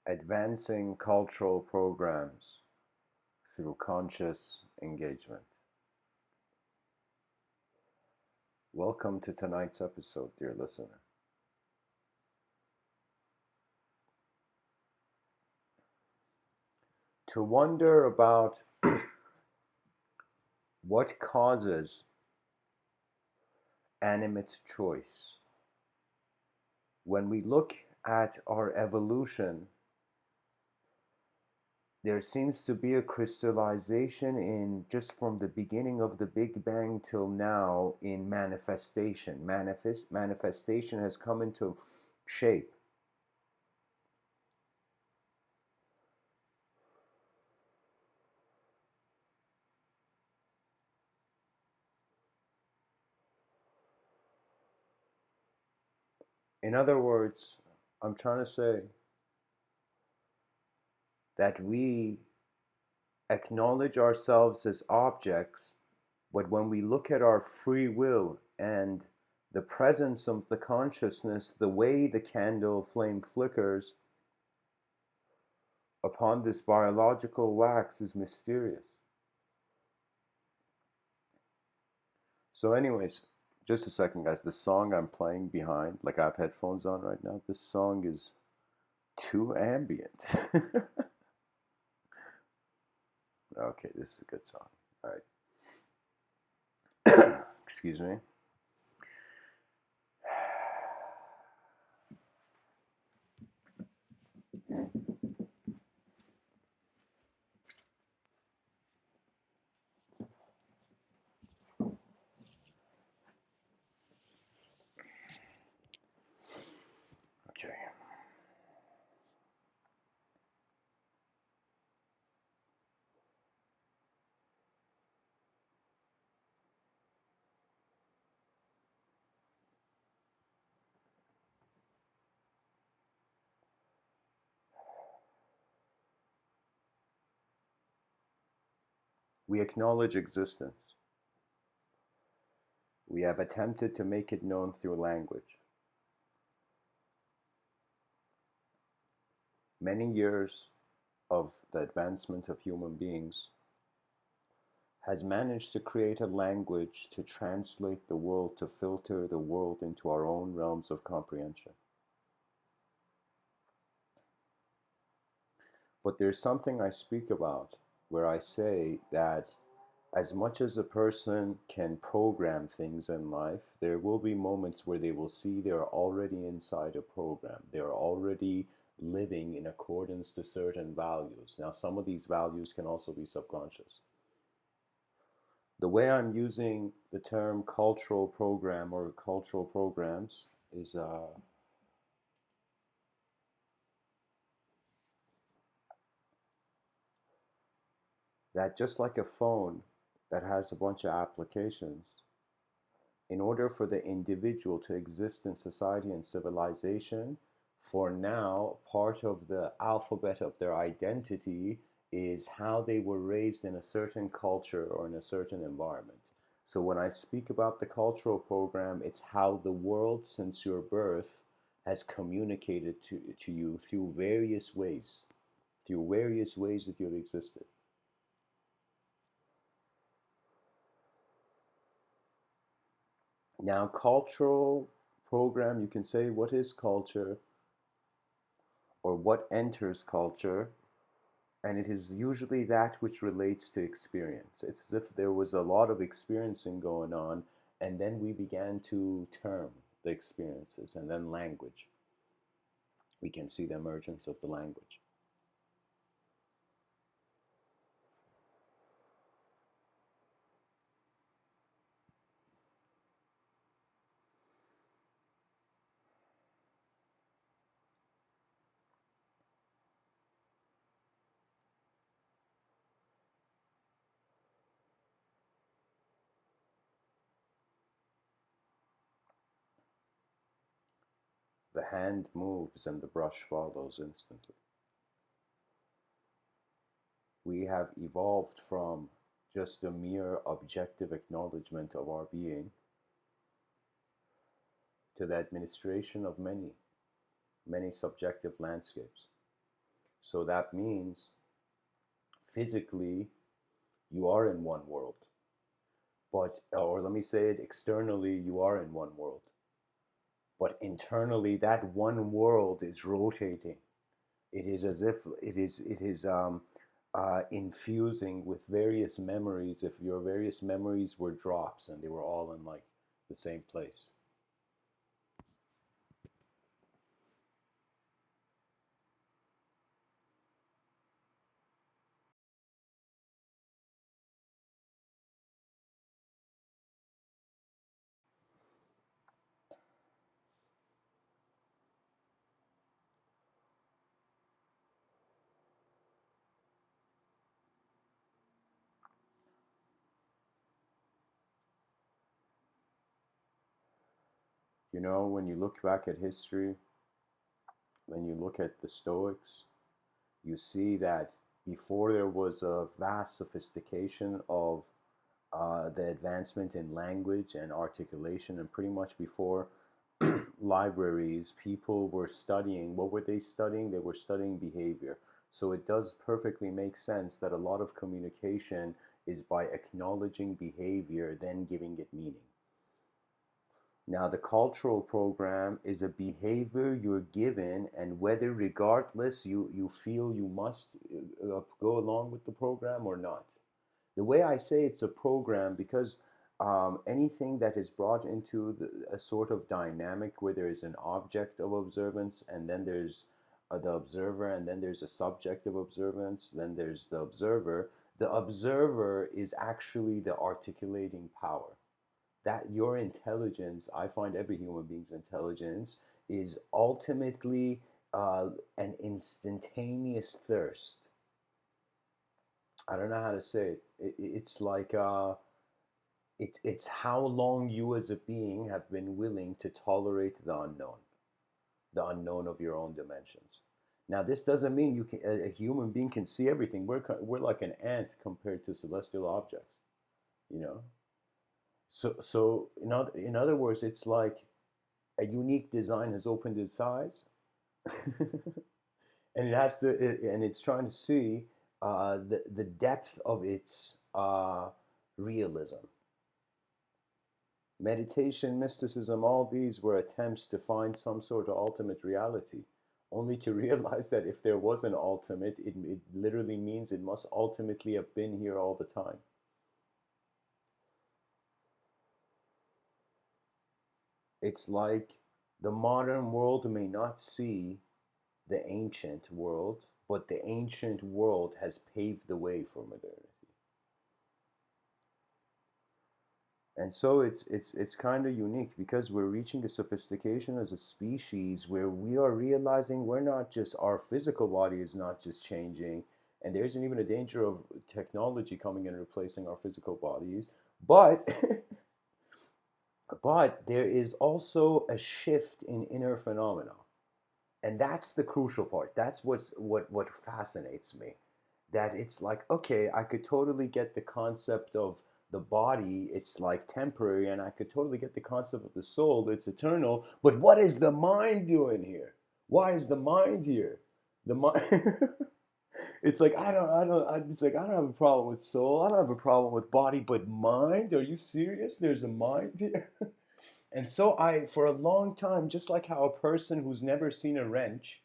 Advancing cultural programs through conscious engagement. Welcome to tonight's episode, dear listener. To wonder about what causes animate choice. When we look at our evolution, there seems to be a crystallization in just from the beginning of the Big Bang till now in manifestation. Manifestation has come into shape. In other words, I'm trying to say that we acknowledge ourselves as objects, but when we look at our free will and the presence of the consciousness, the way the candle flame flickers upon this biological wax is mysterious. So, anyways, just a second, guys. The song I'm playing behind, like I have headphones on right now, this song is too ambient. Okay, this is a good song. All right. Excuse me. Okay. We acknowledge existence. We have attempted to make it known through language. Many years of the advancement of human beings has managed to create a language to translate the world, to filter the world into our own realms of comprehension. But there's something I speak about where I say that as much as a person can program things in life, there will be moments where they will see they're already inside a program. They're already living in accordance to certain values. Now, some of these values can also be subconscious. The way I'm using the term cultural program or cultural programs is that just like a phone that has a bunch of applications, in order for the individual to exist in society and civilization, for now, part of the alphabet of their identity is how they were raised in a certain culture or in a certain environment. So when I speak about the cultural program, it's how the world since your birth has communicated to you through various ways that you've existed. Now, cultural program, you can say what is culture or what enters culture, and it is usually that which relates to experience. It's as if there was a lot of experiencing going on, and then we began to term the experiences, and then language. We can see the emergence of the language. The hand moves and the brush follows instantly. We have evolved from just a mere objective acknowledgement of our being to the administration of many, many subjective landscapes. So that means physically you are in one world, but, or let me say it, externally you are in one world, but internally that one world is rotating. It is as if it is infusing with various memories. If your various memories were drops and they were all in like the same place. You know, when you look back at history, when you look at the Stoics, you see that before there was a vast sophistication of the advancement in language and articulation, and pretty much before libraries, people were studying. What were they studying? They were studying behavior. So it does perfectly make sense that a lot of communication is by acknowledging behavior, then giving it meaning. Now, the cultural program is a behavior you're given, and whether regardless you feel you must go along with the program or not. The way I say it's a program because anything that is brought into a sort of dynamic where there is an object of observance, and then there's the observer, and then there's a subject of observance, then there's the observer. The observer is actually the articulating power. That your intelligence, I find every human being's intelligence, is ultimately an instantaneous thirst. I don't know how to say it. It's like it's how long you as a being have been willing to tolerate the unknown of your own dimensions. Now, this doesn't mean you can a human being can see everything. We're like an ant compared to celestial objects, you know. So in other words, it's like a unique design has opened its eyes, and it has to, and it's trying to see the depth of its realism. Meditation, mysticism, all these were attempts to find some sort of ultimate reality, only to realize that if there was an ultimate, it literally means it must ultimately have been here all the time. It's like the modern world may not see the ancient world, but the ancient world has paved the way for modernity. And so it's kind of unique because we're reaching a sophistication as a species where we are realizing we're not just, our physical body is not just changing, and there isn't even a danger of technology coming and replacing our physical bodies, but but there is also a shift in inner phenomena. And that's the crucial part. That's what fascinates me. That it's like, okay, I could totally get the concept of the body, it's like temporary, and I could totally get the concept of the soul, it's eternal. But what is the mind doing here? Why is the mind here? The mind. It's like it's like I don't have a problem with soul. I don't have a problem with body, but mind? Are you serious? There's a mind here. And so for a long time, just like how a person who's never seen a wrench,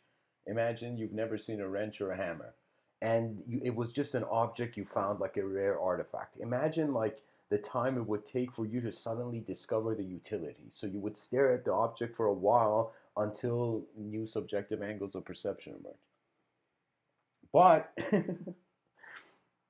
imagine you've never seen a wrench or a hammer, and it was just an object you found like a rare artifact. Imagine like the time it would take for you to suddenly discover the utility. So you would stare at the object for a while until new subjective angles of perception emerge. But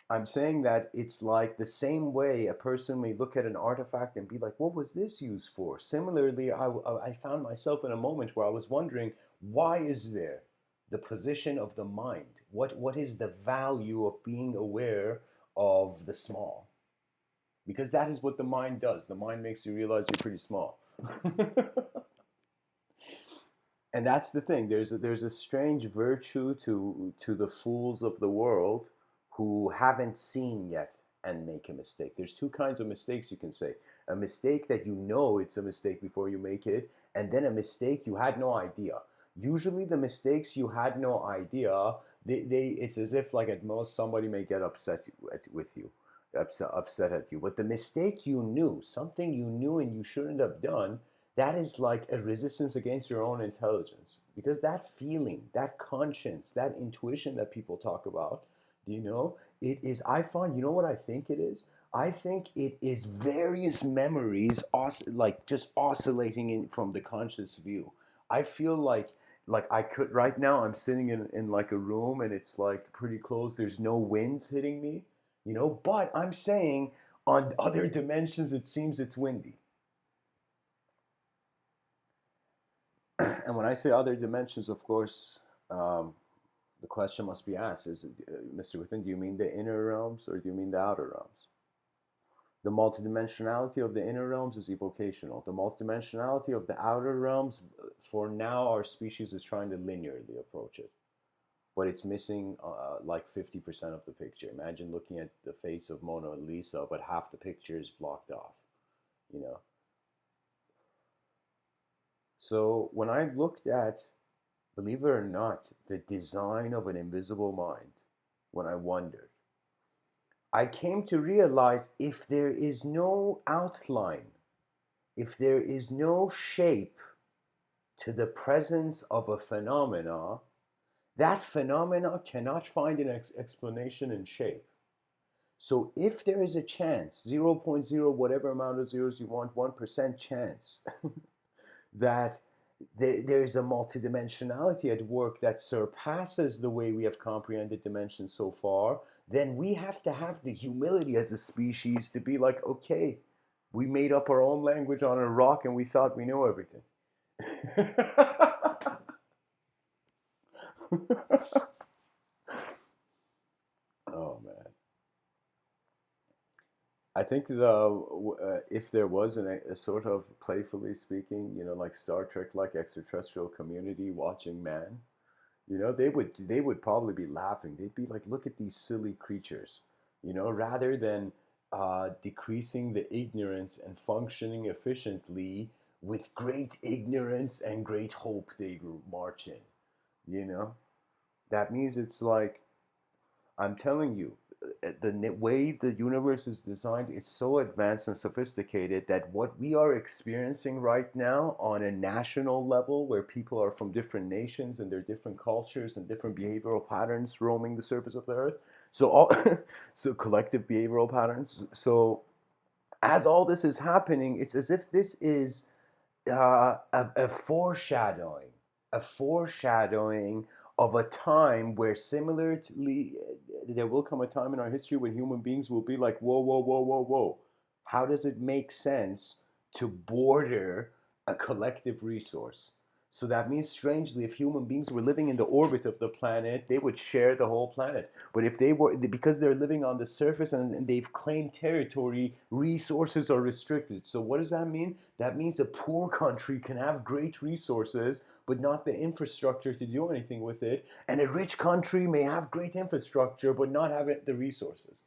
I'm saying that it's like the same way a person may look at an artifact and be like, what was this used for? Similarly, I found myself in a moment where I was wondering, why is there the position of the mind? What is the value of being aware of the small? Because that is what the mind does. The mind makes you realize you're pretty small. And that's the thing. There's a strange virtue to the fools of the world who haven't seen yet and make a mistake. There's two kinds of mistakes you can say. A mistake that you know it's a mistake before you make it, and then a mistake you had no idea. Usually the mistakes you had no idea, it's as if like at most somebody may get upset with you, upset at you. But the mistake you knew, something you knew and you shouldn't have done, that is like a resistance against your own intelligence. Because that feeling, that conscience, that intuition that people talk about, you know, it is, I find, you know what I think it is? I think it is various memories, like just oscillating in from the conscious view. I feel like I could right now I'm sitting in like a room and it's like pretty close. There's no winds hitting me, you know, but I'm saying on other dimensions it seems it's windy. And when I say other dimensions, of course, um, the question must be asked: Is it, Mr. Within? Do you mean the inner realms or do you mean the outer realms? The multidimensionality of the inner realms is evocational. The multidimensionality of the outer realms, for now, our species is trying to linearly approach it, but it's missing like 50% of the picture. Imagine looking at the face of Mona Lisa, but half the picture is blocked off, you know? So when I looked at, believe it or not, the design of an invisible mind, when I wondered, I came to realize if there is no outline, if there is no shape to the presence of a phenomena, that phenomena cannot find an explanation in shape. So if there is a chance, zero point 0.0 whatever amount of zeros you want, 1% chance that there is a multidimensionality at work that surpasses the way we have comprehended dimensions so far, then we have to have the humility as a species to be like, okay, we made up our own language on a rock and we thought we knew everything. Oh man. I think if there was a sort of playfully speaking, you know, like Star Trek, like extraterrestrial community watching man, you know, they would probably be laughing. They'd be like, look at these silly creatures, you know, rather than decreasing the ignorance and functioning efficiently with great ignorance and great hope they march in, you know. That means it's like I'm telling you, the way the universe is designed is so advanced and sophisticated that what we are experiencing right now on a national level, where people are from different nations and their different cultures and different behavioral patterns roaming the surface of the earth, so all so collective behavioral patterns. So as all this is happening, it's as if this is a foreshadowing, a foreshadowing of a time where similarly there will come a time in our history when human beings will be like, whoa, whoa, whoa, whoa, whoa. How does it make sense to border a collective resource? So that means, strangely, if human beings were living in the orbit of the planet, they would share the whole planet. But if they were, because they're living on the surface and they've claimed territory, resources are restricted. So what does that mean? That means a poor country can have great resources, but not the infrastructure to do anything with it. And a rich country may have great infrastructure, but not have the resources.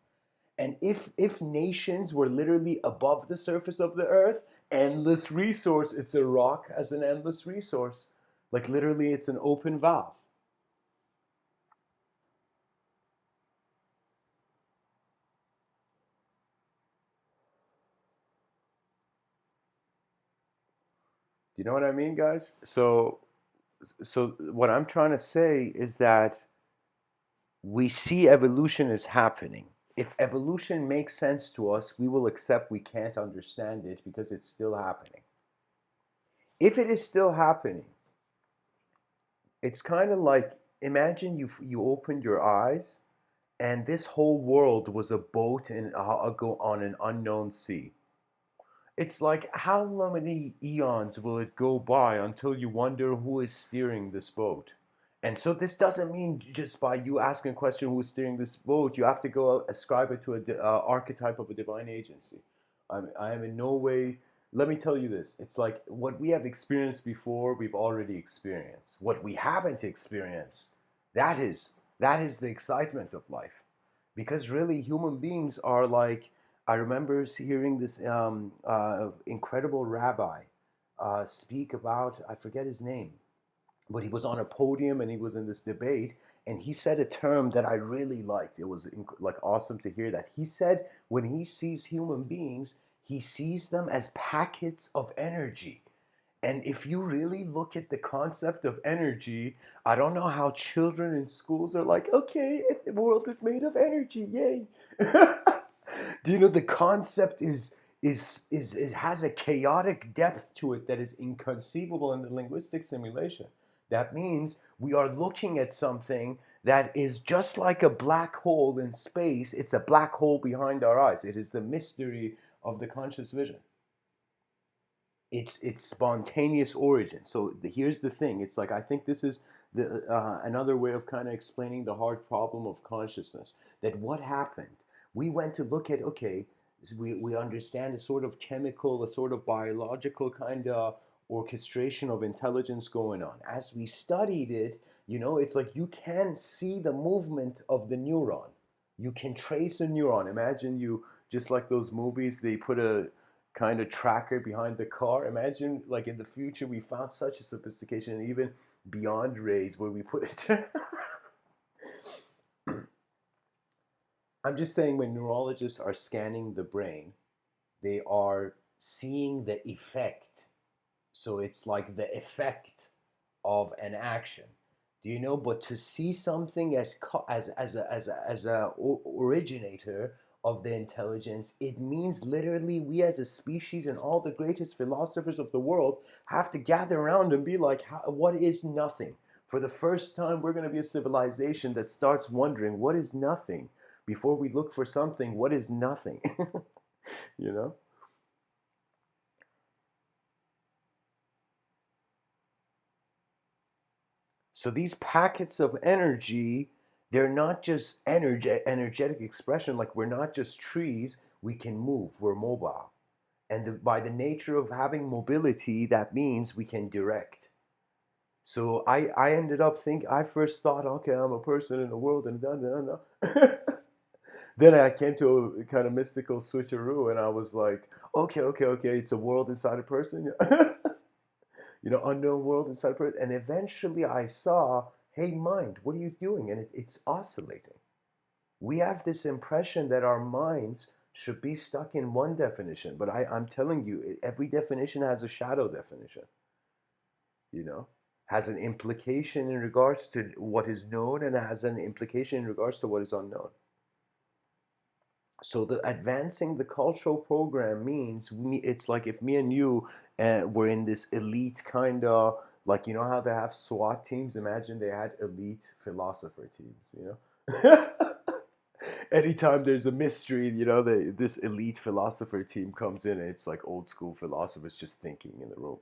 And if nations were literally above the surface of the earth, endless resource, it's a rock as an endless resource. Like literally it's an open valve. Do you know what I mean, guys? So what I'm trying to say is that we see evolution is happening. If evolution makes sense to us, we will accept we can't understand it because it's still happening. If it is still happening, it's kind of like, imagine you opened your eyes and this whole world was a boat go on an unknown sea. It's like, how many eons will it go by until you wonder who is steering this boat? And so this doesn't mean just by you asking a question who's steering this boat, you have to go ascribe it to an archetype of a divine agency. I am in no way, let me tell you this. It's like what we have experienced before, we've already experienced. What we haven't experienced, that is, that is the excitement of life. Because really, human beings are like, I remember hearing this incredible rabbi speak about, I forget his name, but he was on a podium and he was in this debate, and he said a term that I really liked. It was like awesome to hear that. He said when he sees human beings, he sees them as packets of energy. And if you really look at the concept of energy, I don't know how children in schools are like, okay, the world is made of energy, yay. Do you know the concept is it has a chaotic depth to it that is inconceivable in the linguistic simulation. That means we are looking at something that is just like a black hole in space. It's a black hole behind our eyes. It is the mystery of the conscious vision. It's spontaneous origin. So here's the thing. It's like I think this is the another way of kind of explaining the hard problem of consciousness. That what happened? We went to look at okay, so we understand a sort of chemical, a sort of biological kind of orchestration of intelligence going on. As we studied it, it's like you can see the movement of the neuron. You can trace a neuron. Imagine you just like those movies, they put a kind of tracker behind the car. Imagine like in the future we found such a sophistication and even beyond rays where we put it. I'm just saying when neurologists are scanning the brain, they are seeing the effect. So it's like the effect of an action. Do you know? But to see something as a originator of the intelligence, it means literally we as a species and all the greatest philosophers of the world have to gather around and be like, what is nothing? For the first time, we're going to be a civilization that starts wondering what is nothing before we look for something. What is nothing? you know? So these packets of energy, they're not just energetic expression. Like we're not just trees. We can move. We're mobile. And by the nature of having mobility, that means we can direct. So I ended up I first thought, okay, I'm a person in the world, and da da da. Then I came to a kind of mystical switcheroo, and I was like, okay, it's a world inside a person. Unknown world inside person. And eventually I saw, hey, mind, what are you doing? And it's oscillating. We have this impression that our minds should be stuck in one definition, but I'm telling you, every definition has a shadow definition, you know, has an implication in regards to what is known and has an implication in regards to what is unknown. So the advancing the cultural program means it's like if me and you were in this elite kind of like how they have SWAT teams. Imagine they had elite philosopher teams. Anytime there's a mystery, this elite philosopher team comes in and it's like old school philosophers just thinking in the room.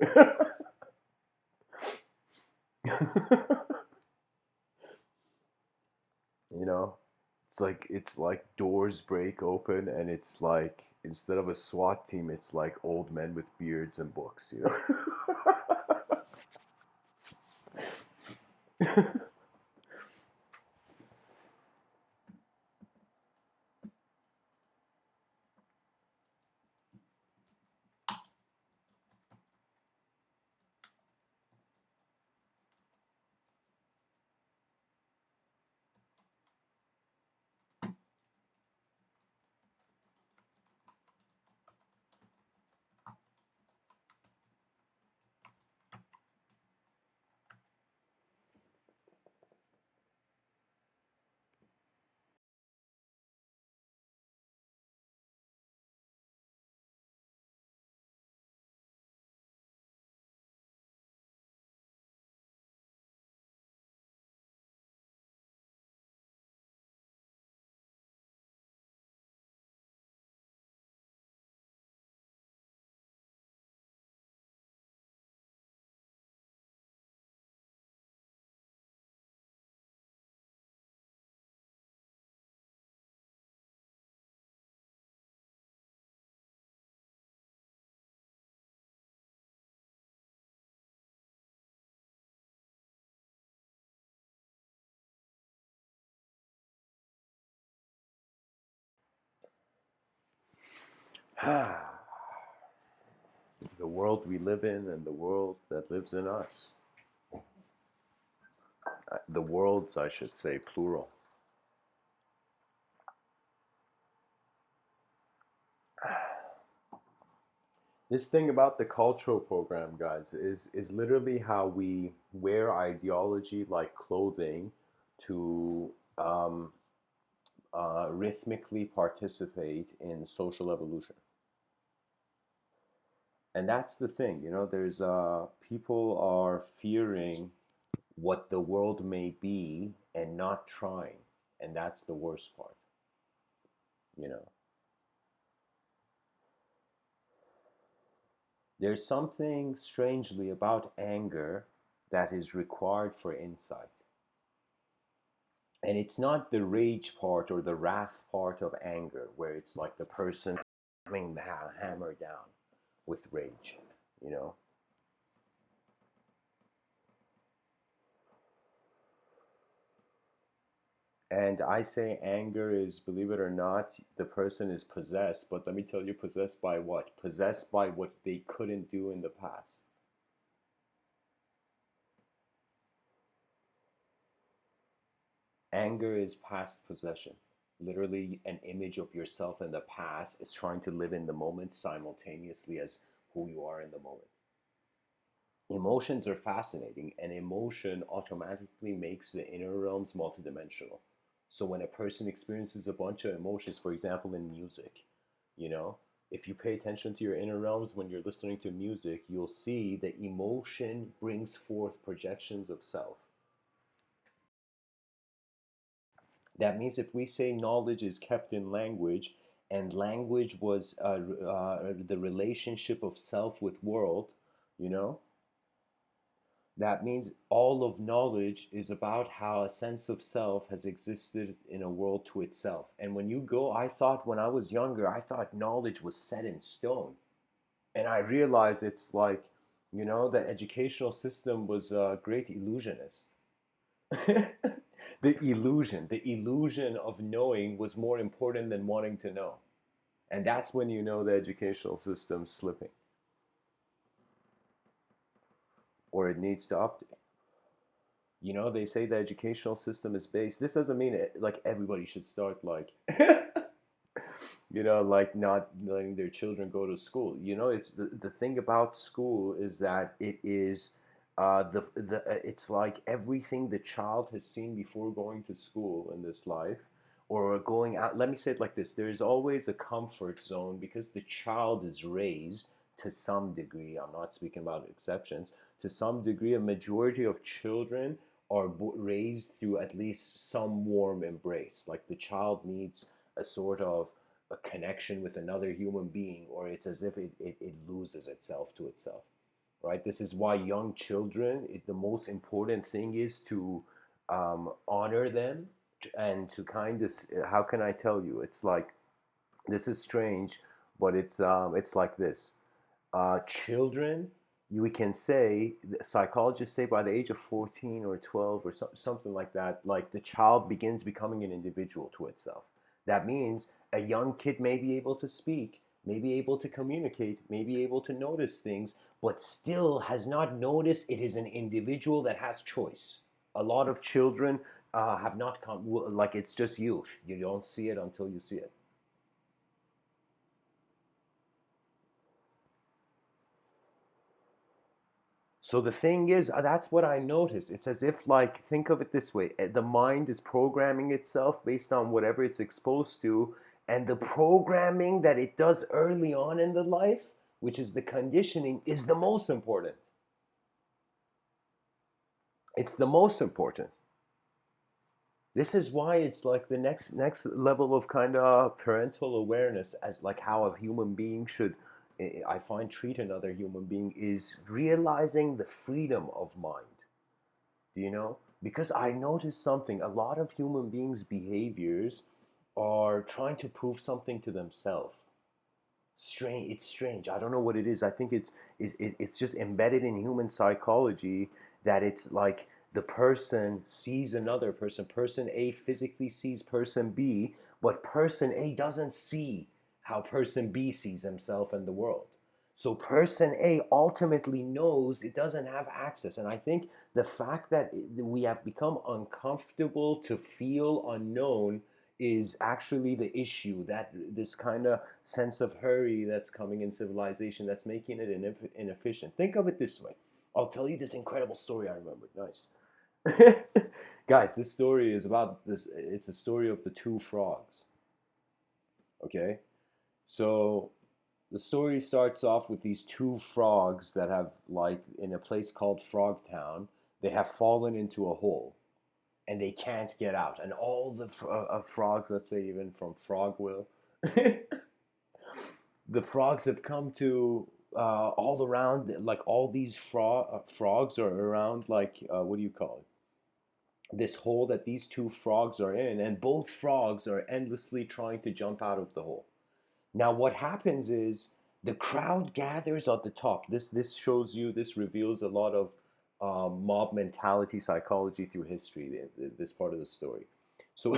you know it's like doors break open and it's like instead of a SWAT team it's like old men with beards and books. The world we live in and the world that lives in us. the worlds, I should say, plural. This thing about the cultural program, guys, is literally how we wear ideology like clothing to rhythmically participate in social evolution. And that's the thing, there's people are fearing what the world may be and not trying. And that's the worst part, you know. There's something strangely about anger that is required for insight. And it's not the rage part or the wrath part of anger where it's like the person hammering the hammer down with rage, you know. And I say anger is, believe it or not, the person is possessed. But let me tell you, possessed by what? Possessed by what they couldn't do in the past. Anger is past possession. Literally, an image of yourself in the past is trying to live in the moment simultaneously as who you are in the moment. Emotions are fascinating, and emotion automatically makes the inner realms multidimensional. So when a person experiences a bunch of emotions, for example, in music, you know, if you pay attention to your inner realms when you're listening to music, you'll see that emotion brings forth projections of self. That means if we say knowledge is kept in language, and language was the relationship of self with world, you know, that means all of knowledge is about how a sense of self has existed in a world to itself. And when you go, I thought when I was younger, I thought knowledge was set in stone. And I realized it's like, the educational system was a great illusionist. The illusion of knowing was more important than wanting to know. And that's when you know the educational system's slipping or it needs to update. They say the educational system is based. This doesn't mean like everybody should start like, like not letting their children go to school. It's the thing about school is that it is it's like everything the child has seen before going to school in this life or going out. Let me say it like this: there is always a comfort zone because the child is raised to some degree. I'm not speaking about exceptions. To some degree, a majority of children are raised through at least some warm embrace. Like the child needs a sort of a connection with another human being, or it's as if it loses itself to itself, right? This is why young children, the most important thing is to honor them and to kind of, how can I tell you? It's like, this is strange, but it's like this. Children, we can say, psychologists say by the age of 14 or 12 or something like that, like the child begins becoming an individual to itself. That means a young kid may be able to speak, may be able to communicate, may be able to notice things, but still has not noticed it is an individual that has choice. A lot of children have not come, like it's just youth. You don't see it until you see it. So the thing is, that's what I notice. It's as if, like, think of it this way: the mind is programming itself based on whatever it's exposed to, and the programming that it does early on in the life, which is the conditioning, is the most important. It's the most important. This is why it's like the next level of kind of parental awareness, as like how a human being should, I find, treat another human being, is realizing the freedom of mind. Do you know? Because I noticed something. A lot of human beings' behaviors are trying to prove something to themselves. Strange. It's strange. I don't know what it is. I think it's just embedded in human psychology that it's like the person sees another person. Person A physically sees person B, but person A doesn't see how person B sees himself and the world. So person A ultimately knows it doesn't have access. And I think the fact that we have become uncomfortable to feel unknown is actually the issue. That this kind of sense of hurry that's coming in civilization, that's making it inefficient. Think of it this way. I'll tell you this incredible story I remembered. Nice. Guys, this story is about this. It's a story of the two frogs. Okay? So the story starts off with these two frogs that have, like, in a place called Frogtown, they have fallen into a hole and they can't get out. And all the frogs, let's say even from Frogville, the frogs have come to all around, like all these frogs are around, like, what do you call it? This hole that these two frogs are in, and both frogs are endlessly trying to jump out of the hole. Now, what happens is the crowd gathers at the top. This shows you, this reveals a lot of mob mentality psychology through history. This part of the story. So,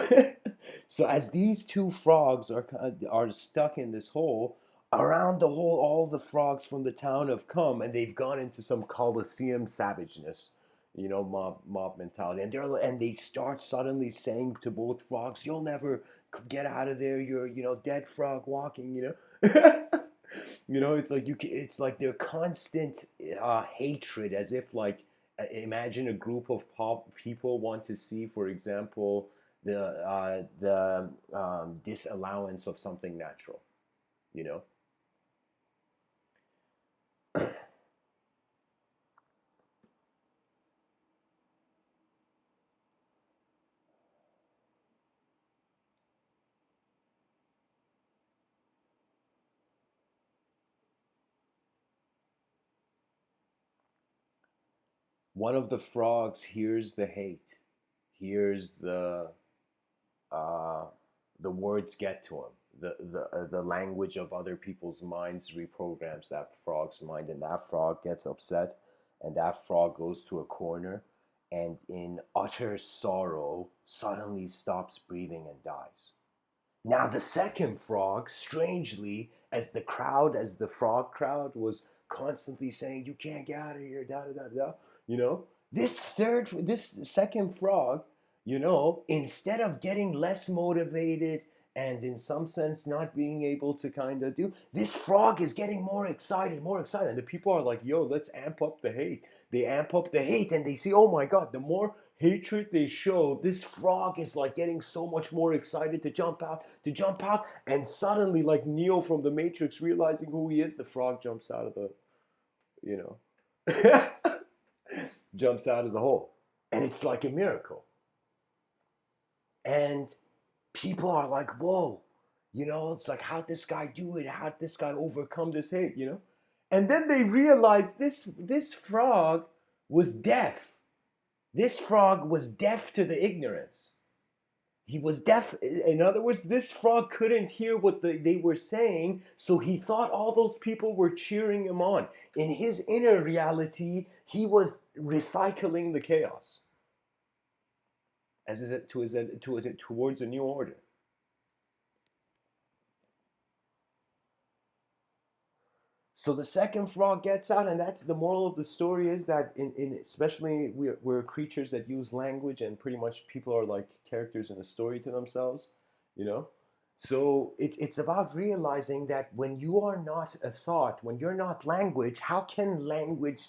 so as these two frogs are stuck in this hole, around the hole, all the frogs from the town have come, and they've gone into some Colosseum savageness. Mob mentality, and they start suddenly saying to both frogs, "You'll never get out of there. You're, dead frog walking." It's like it's like their constant hatred, as if, like, imagine a group of people want to see, for example, the disallowance of something natural. You know. One of the frogs hears the hate, hears uh, the words get to him. The language of other people's minds reprograms that frog's mind, and that frog gets upset, and that frog goes to a corner, and in utter sorrow suddenly stops breathing and dies. Now the second frog, strangely, as the frog crowd was constantly saying, "You can't get out of here," da da da da, this second frog, instead of getting less motivated and in some sense not being able to kind of do, this frog is getting more excited, more excited. And the people are like, "Yo, let's amp up the hate." They amp up the hate and they see, oh my God, the more hatred they show, this frog is like getting so much more excited to jump out, and suddenly, like Neo from the Matrix realizing who he is, the frog jumps out of the, you know, jumps out of the hole. And it's like a miracle. And people are like, whoa, it's like, how'd this guy do it? How'd this guy overcome this hate? And then they realize this frog was deaf. This frog was deaf to the ignorance. He was deaf. In other words, this frog couldn't hear what they were saying, so he thought all those people were cheering him on. In his inner reality, he was recycling the chaos towards a new order. So the second frog gets out, and that's the moral of the story, is that in especially we're creatures that use language, and pretty much people are like characters in a story to themselves, you know. So it's about realizing that when you are not a thought, when you're not language, how can language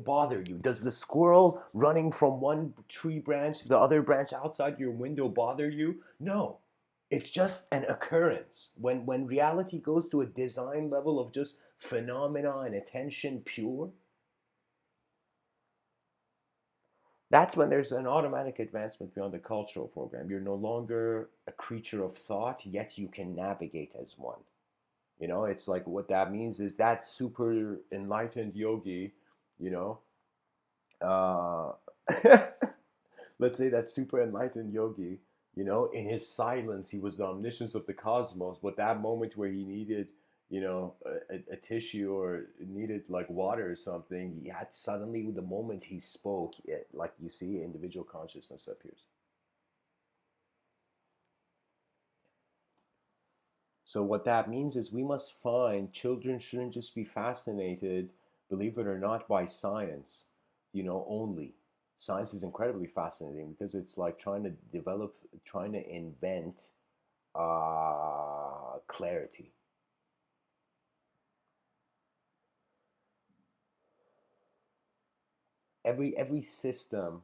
bother you? Does the squirrel running from one tree branch to the other branch outside your window bother you? No. It's just an occurrence. When reality goes to a design level of just phenomena and attention pure, that's when there's an automatic advancement beyond the cultural program. You're no longer a creature of thought, yet you can navigate as one. It's like, what that means is that super enlightened yogi, you know, uh, let's say that super enlightened yogi, in his silence, he was the omniscience of the cosmos. But that moment where he needed, a tissue, or needed like water or something, he had suddenly, the moment he spoke, like you see, individual consciousness appears. So what that means is we must find, children shouldn't just be fascinated, believe it or not, by science, only. Science is incredibly fascinating because it's like trying to invent clarity. Every system.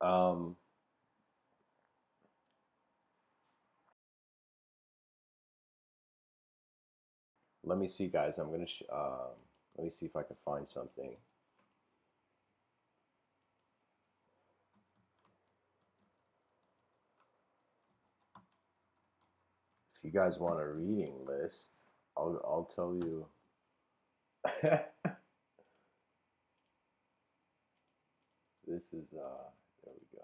um, Let me see, guys. Let me see if I can find something. If you guys want a reading list, I'll tell you. This is there we go.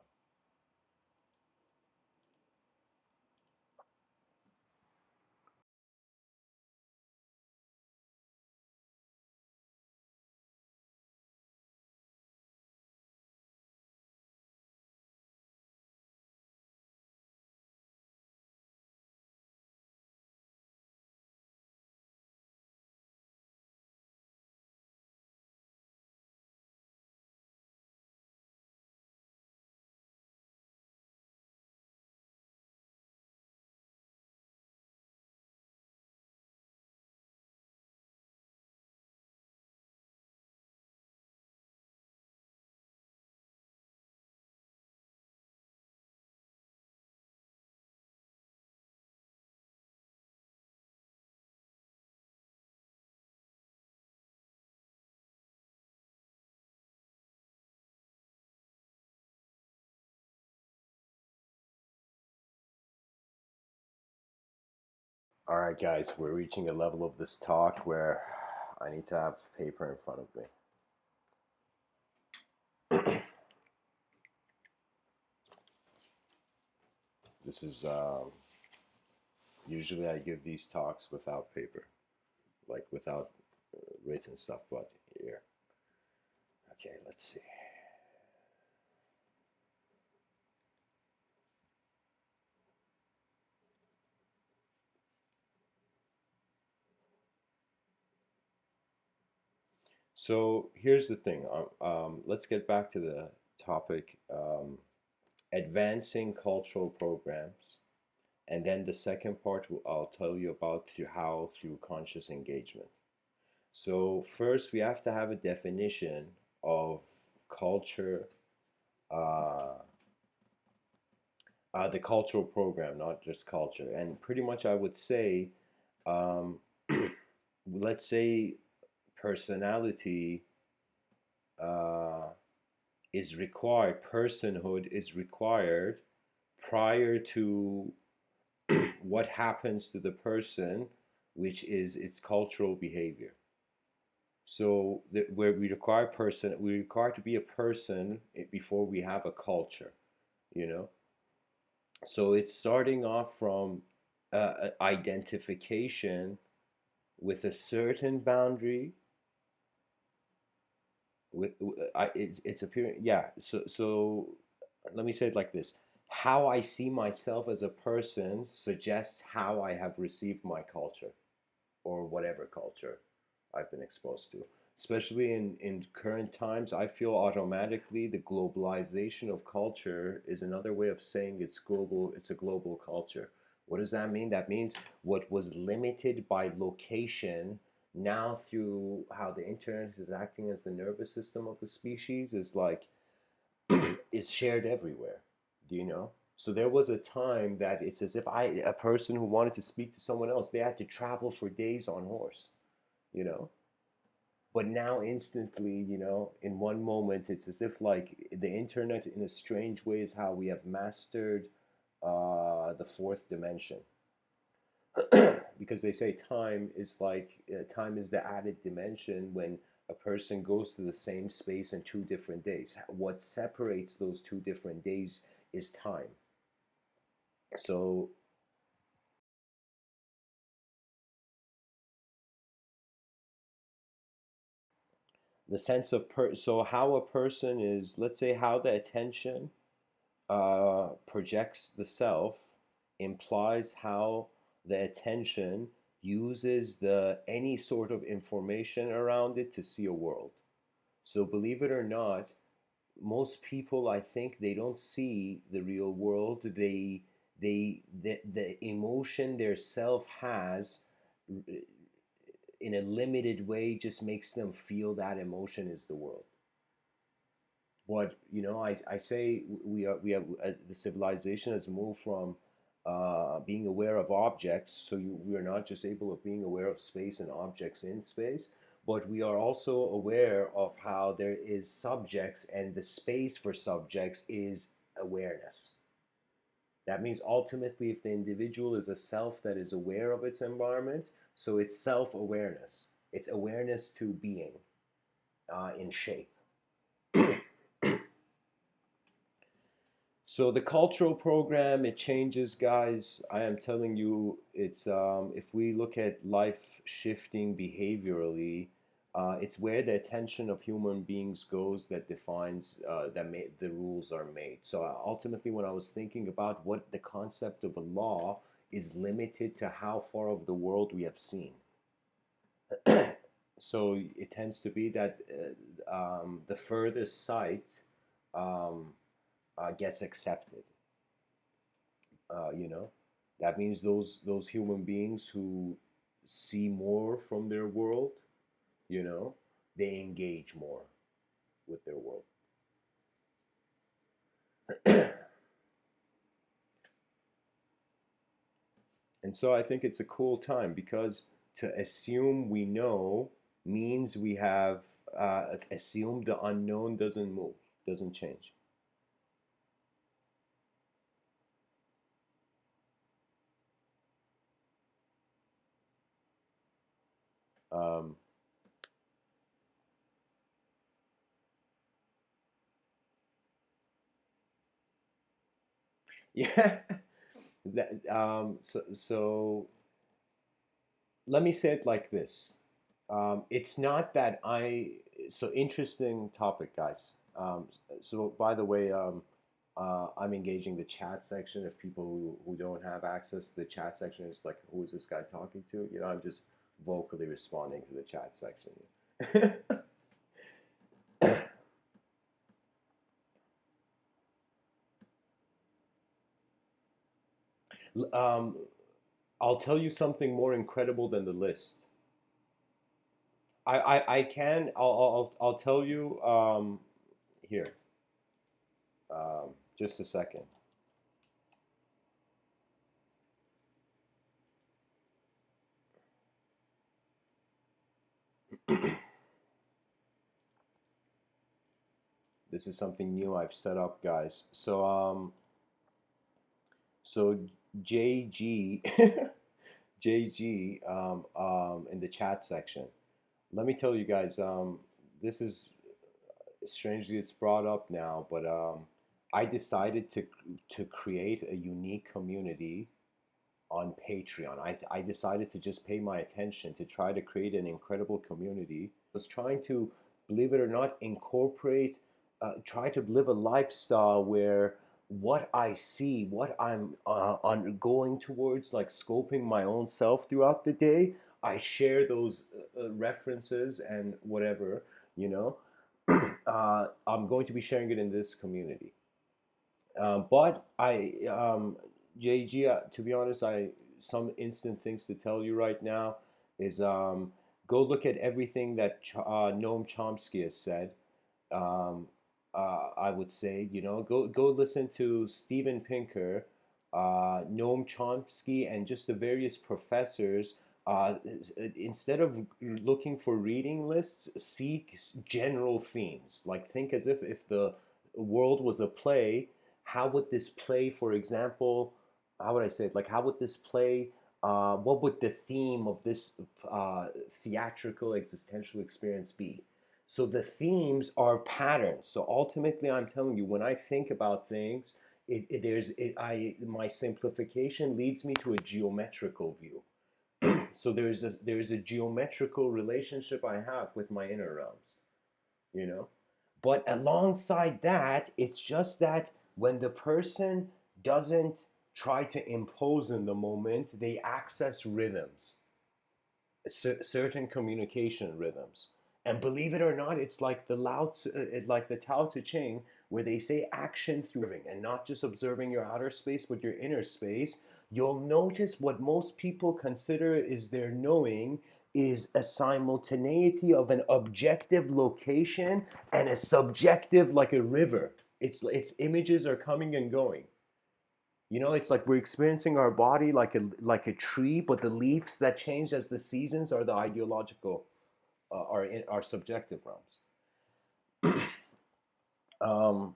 All right, guys, we're reaching a level of this talk where I need to have paper in front of me. This is usually I give these talks without paper, like without written stuff, but here. Okay, let's see. So here's the thing. Let's get back to the topic. Advancing cultural programs, and then the second part I'll tell you about through conscious engagement. So first, we have to have a definition of culture, uh, the cultural program, not just culture. And pretty much, I would say, um, let's say personality, uh, is required, personhood is required prior to what happens to the person, which is its cultural behavior. So where we require to be a person before we have a culture, you know. So it's starting off from identification with a certain boundary. It's appearing, yeah. So let me say it like this: how I see myself as a person suggests how I have received my culture, or whatever culture I've been exposed to. Especially in current times, I feel automatically the globalization of culture is another way of saying it's global. It's a global culture. What does that mean? That means what was limited by location, now through how the internet is acting as the nervous system of the species, is like is shared everywhere. Do you know? So there was a time that it's as if a person who wanted to speak to someone else, they had to travel for days on horse, you know. But now instantly, in one moment, it's as if like the internet, in a strange way, is how we have mastered the fourth dimension. Because they say time is the added dimension when a person goes to the same space in 2 different days. What separates those 2 different days is time. So the sense of so how a person is, let's say, how the attention projects the self implies how the attention uses the any sort of information around it to see a world. So believe it or not, most people, I think, they don't see the real world. The emotion their self has in a limited way just makes them feel that emotion is the world. But I say we have the civilization has moved from being aware of objects, so we are not just able of being aware of space and objects in space, but we are also aware of how there is subjects, and the space for subjects is awareness. That means ultimately, if the individual is a self that is aware of its environment, so it's self-awareness. It's awareness to being in shape. So the cultural program, it changes, guys. I am telling you, it's if we look at life shifting behaviorally, it's where the attention of human beings goes that defines the rules are made. So ultimately, when I was thinking about what the concept of a law is limited to how far of the world we have seen. So it tends to be that the furthest sight gets accepted. You know, that means those human beings who see more from their world, you know, they engage more with their world. And so I think it's a cool time, because to assume we know means we have assumed the unknown doesn't move, doesn't change. Um, yeah. So let me say it like this. It's not that so interesting topic, guys. So by the way, I'm engaging the chat section. If people who don't have access to the chat section, it's like, who is this guy talking to? I'm just vocally responding to the chat section. um, I'll tell you something more incredible than the list. I can I'll tell you here. Just a second. This is something new I've set up, guys. So JG JG in the chat section. Let me tell you guys, this is strangely it's brought up now, but I decided to create a unique community on Patreon. I decided to just pay my attention to try to create an incredible community. I was trying to, believe it or not, incorporate, try to live a lifestyle where what I see, what I'm going towards, like scoping my own self throughout the day, I share those references and whatever, you know. I'm going to be sharing it in this community. But JG, to be honest, some instant things to tell you right now is go look at everything that Noam Chomsky has said. Um, I would say, go listen to Steven Pinker, Noam Chomsky, and just the various professors. Instead of looking for reading lists, seek general themes. Like think as if the world was a play. How would this play, for example, how would I say it? Like, how would this play? What would the theme of this theatrical existential experience be? So the themes are patterns. So ultimately, I'm telling you, when I think about things, my simplification leads me to a geometrical view. So there's a geometrical relationship I have with my inner realms, you know. But alongside that, it's just that when the person doesn't try to impose in the moment, they access rhythms, certain communication rhythms. And believe it or not, it's like like the Tao Te Ching, where they say action through living and not just observing your outer space, but your inner space. You'll notice what most people consider is their knowing is a simultaneity of an objective location and a subjective, like a river. Its images are coming and going. It's like we're experiencing our body like a tree, but the leaves that change as the seasons are the ideological, are in our subjective realms. And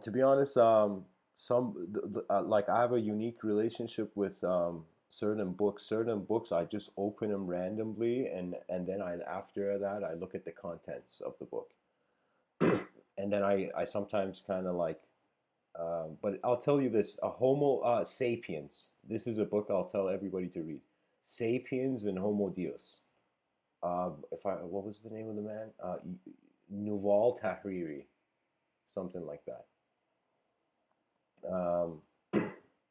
to be honest, like I have a unique relationship with certain books. Certain books I just open them randomly, and then after that I look at the contents of the book, and then I sometimes kind of like. But I'll tell you this: a Homo Sapiens. This is a book I'll tell everybody to read. Sapiens and Homo Deus. What was the name of the man? Yuval Tahiri, something like that.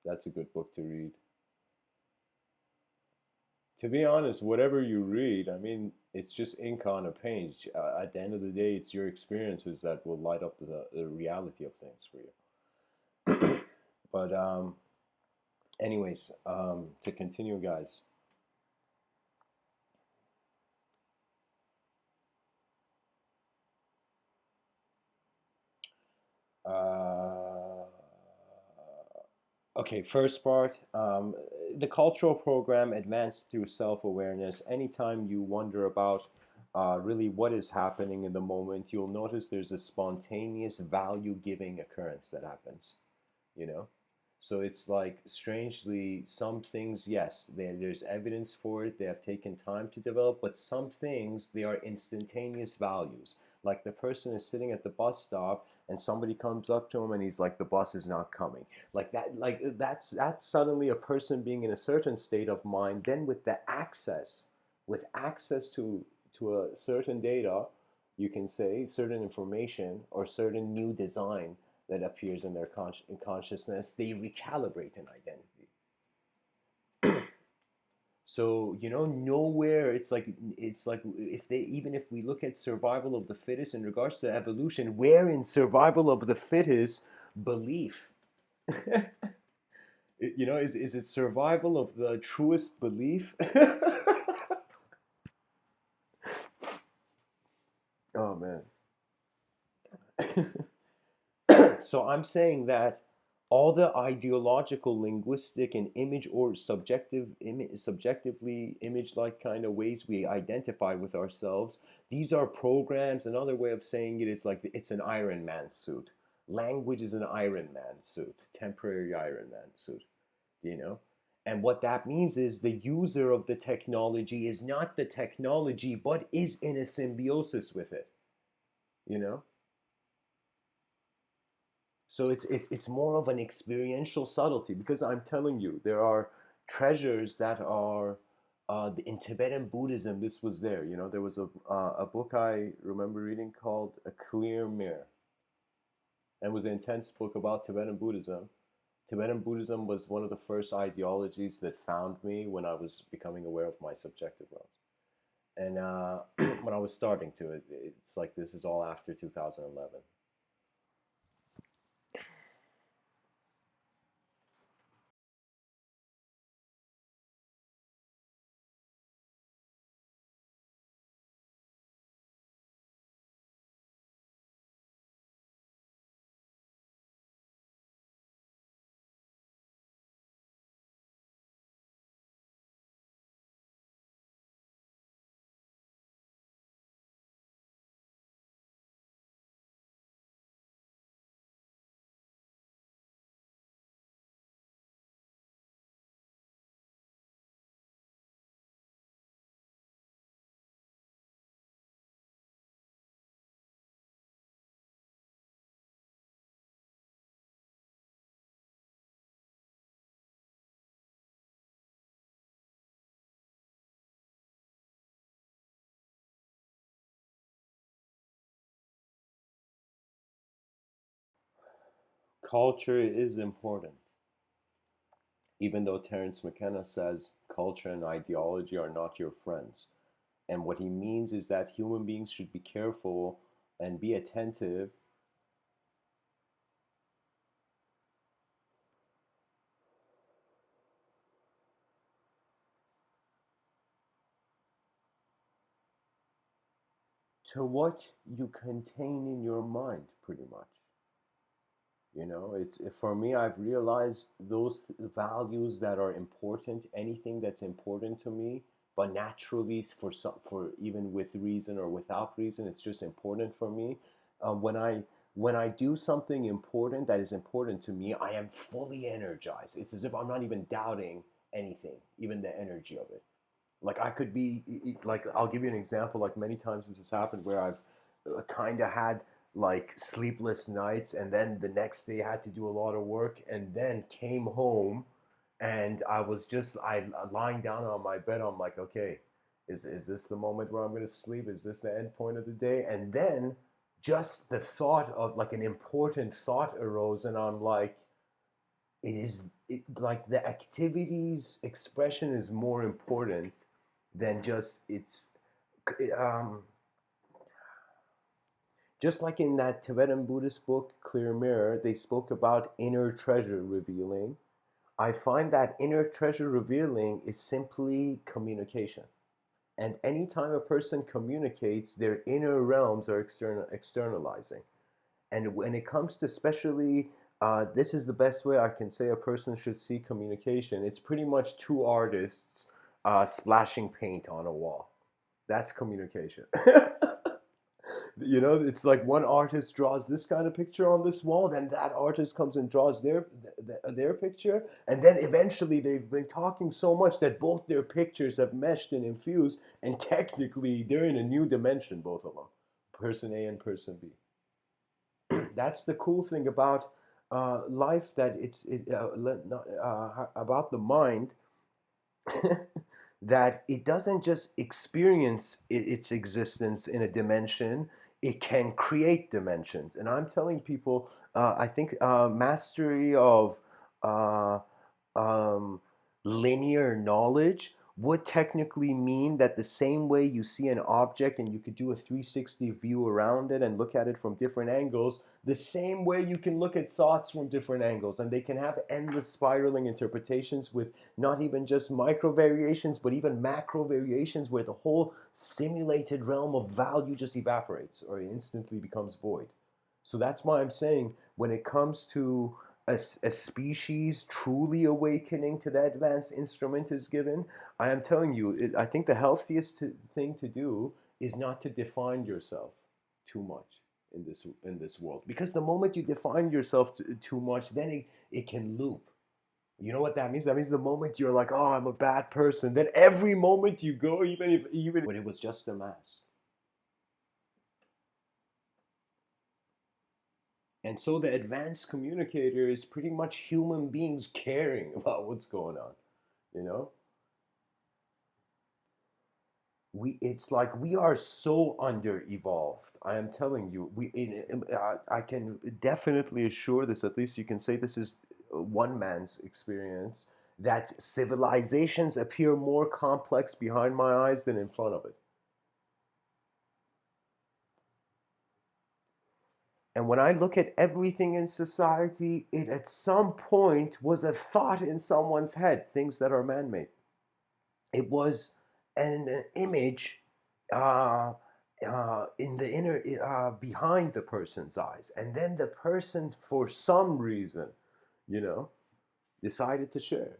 That's a good book to read. To be honest, whatever you read, I mean, it's just ink on a page. At the end of the day, it's your experiences that will light up the reality of things for you. But anyways, to continue, guys. Okay, first part. The cultural program advanced through self-awareness. Anytime you wonder about really what is happening in the moment, you'll notice there's a spontaneous value-giving occurrence that happens, you know? So it's like, strangely, some things, yes, there's evidence for it. They have taken time to develop, but some things, they are instantaneous values. Like the person is sitting at the bus stop and somebody comes up to him and he's like, the bus is not coming. That's suddenly a person being in a certain state of mind. Then with access to a certain data, you can say certain information or certain new design that appears in their consciousness, they recalibrate an identity. So nowhere, it's like if we look at survival of the fittest in regards to evolution, where in survival of the fittest belief? Is it survival of the truest belief? Oh man. So I'm saying that all the ideological, linguistic, and image or subjectively image-like kind of ways we identify with ourselves, these are programs. Another way of saying it is like it's an Iron Man suit. Language is an Iron Man suit, temporary Iron Man suit, you know? And what that means is the user of the technology is not the technology, but is in a symbiosis with it, you know? So it's more of an experiential subtlety, because I'm telling you, there are treasures that are in Tibetan Buddhism. This was there. You know, there was a book I remember reading called A Clear Mirror, and it was an intense book about Tibetan Buddhism. Tibetan Buddhism was one of the first ideologies that found me when I was becoming aware of my subjective realms. And when I was starting to, it's like this is all after 2011. Culture is important, even though Terence McKenna says culture and ideology are not your friends. And what he means is that human beings should be careful and be attentive to what you contain in your mind, pretty much. You know, it's for me, I've realized those values that are important, anything that's important to me, but naturally for some, for even with reason or without reason, it's just important for me. When I do something important that is important to me, I am fully energized. It's as if I'm not even doubting anything, even the energy of it. Like I could be like, I'll give you an example. Like many times this has happened where I've kind of had like sleepless nights, and then the next day had to do a lot of work, and then came home, and I was just I lying down on my bed. I'm like, okay, is this the moment where I'm gonna sleep? Is this the end point of the day? And then just the thought of like an important thought arose, and I'm like, like the activity's expression is more important than just its um, just like in that Tibetan Buddhist book Clear Mirror, they spoke about inner treasure revealing. I find that inner treasure revealing is simply communication. And anytime a person communicates, their inner realms are externalizing. And when it comes to especially, this is the best way I can say a person should see communication. It's pretty much two artists splashing paint on a wall. That's communication. You know, it's like one artist draws this kind of picture on this wall, then that artist comes and draws their picture, and then eventually they've been talking so much that both their pictures have meshed and infused, and technically they're in a new dimension, both of them, person A and person B. That's the cool thing about life, that about the mind, that it doesn't just experience its existence in a dimension, it can create dimensions. And I'm telling people, I think mastery of uh, um, linear knowledge would technically mean that the same way you see an object and you could do a 360 view around it and look at it from different angles, the same way you can look at thoughts from different angles, and they can have endless spiraling interpretations with not even just micro variations, but even macro variations, where the whole simulated realm of value just evaporates or instantly becomes void. So that's why I'm saying when it comes to a species truly awakening to the advanced instrument is given, I am telling you, I think the healthiest thing to do is not to define yourself too much in this world, because the moment you define yourself too much, then it can loop. You know what that means? That means the moment you're like, oh, I'm a bad person, then every moment you go, even when it was just a mask. And so the advanced communicator is pretty much human beings caring about what's going on, you know? It's like we are so under evolved. I am telling you, I can definitely assure this, at least you can say this is one man's experience, that civilizations appear more complex behind my eyes than in front of it. And when I look at everything in society, it at some point was a thought in someone's head, things that are man made. It was an image uh, in the inner, behind the person's eyes. And then the person, for some reason, you know, decided to share.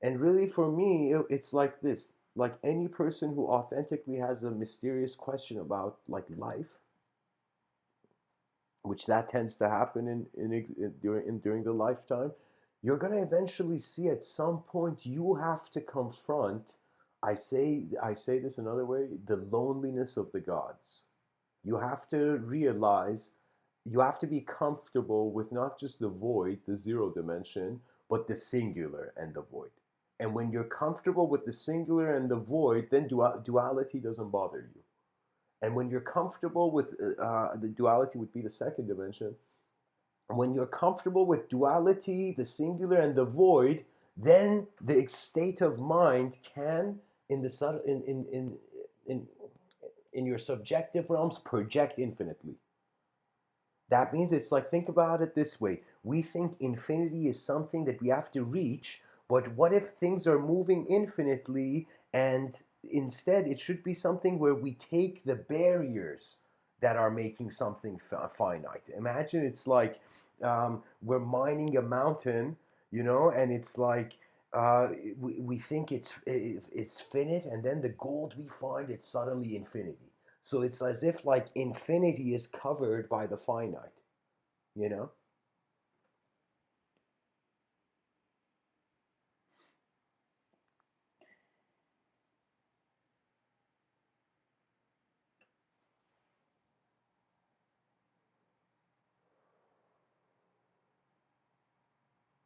And really, for me, it's like this, like any person who authentically has a mysterious question about like life, which that tends to happen during the lifetime, you're going to eventually see at some point you have to confront, I say this another way, the loneliness of the gods. You have to realize, you have to be comfortable with not just the void, the zero dimension, but the singular and the void. And when you're comfortable with the singular and the void, then duality doesn't bother you. And when you're comfortable with the duality would be the second dimension. When you're comfortable with duality, the singular and the void, then the state of mind can, in the in in your subjective realms, project infinitely. That means it's like, think about it this way. We think infinity is something that we have to reach, but what if things are moving infinitely, and instead it should be something where we take the barriers that are making something finite. Imagine it's like we're mining a mountain, and it's like we think it's finite, and then the gold we find, it's suddenly infinity. So it's as if like infinity is covered by the finite, you know?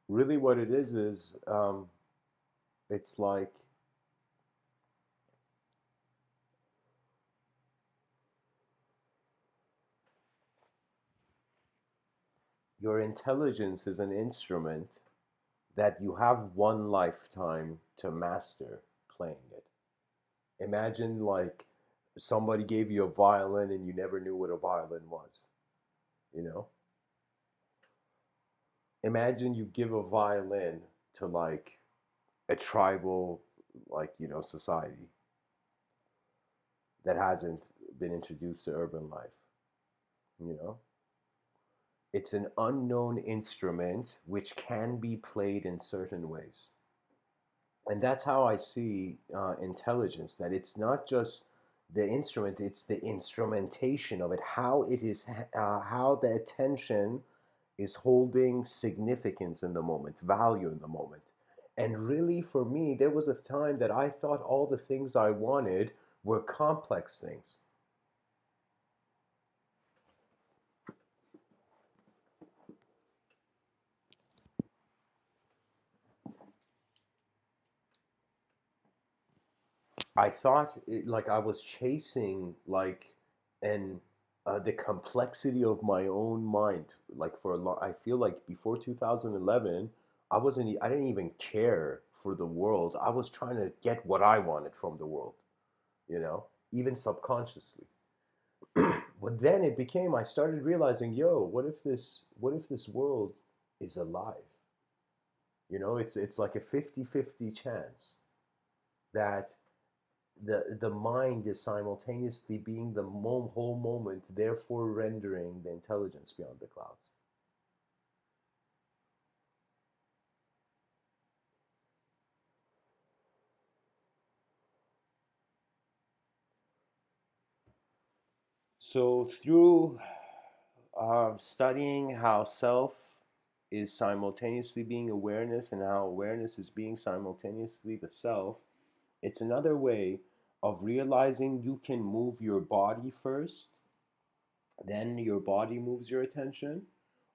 Really, what it is it's like your intelligence is an instrument that you have one lifetime to master playing it. Imagine like somebody gave you a violin and you never knew what a violin was, you know? Imagine you give a violin to like a tribal, like, society that hasn't been introduced to urban life, you know? It's an unknown instrument which can be played in certain ways. And that's how I see intelligence, that it's not just the instrument, it's the instrumentation of it, how it is, how the attention is holding significance in the moment, value in the moment. And really, for me, there was a time that I thought all the things I wanted were complex things. I thought like I was chasing like and the complexity of my own mind. Like for a long, I feel like before 2011, I didn't even care for the world. I was trying to get what I wanted from the world, even subconsciously. But then it became, I started realizing, yo, what if this world is alive? It's like a 50-50 chance that the mind is simultaneously being the whole moment, therefore rendering the intelligence beyond the clouds. So through studying how self is simultaneously being awareness and how awareness is being simultaneously the self, it's another way of realizing you can move your body first, then your body moves your attention,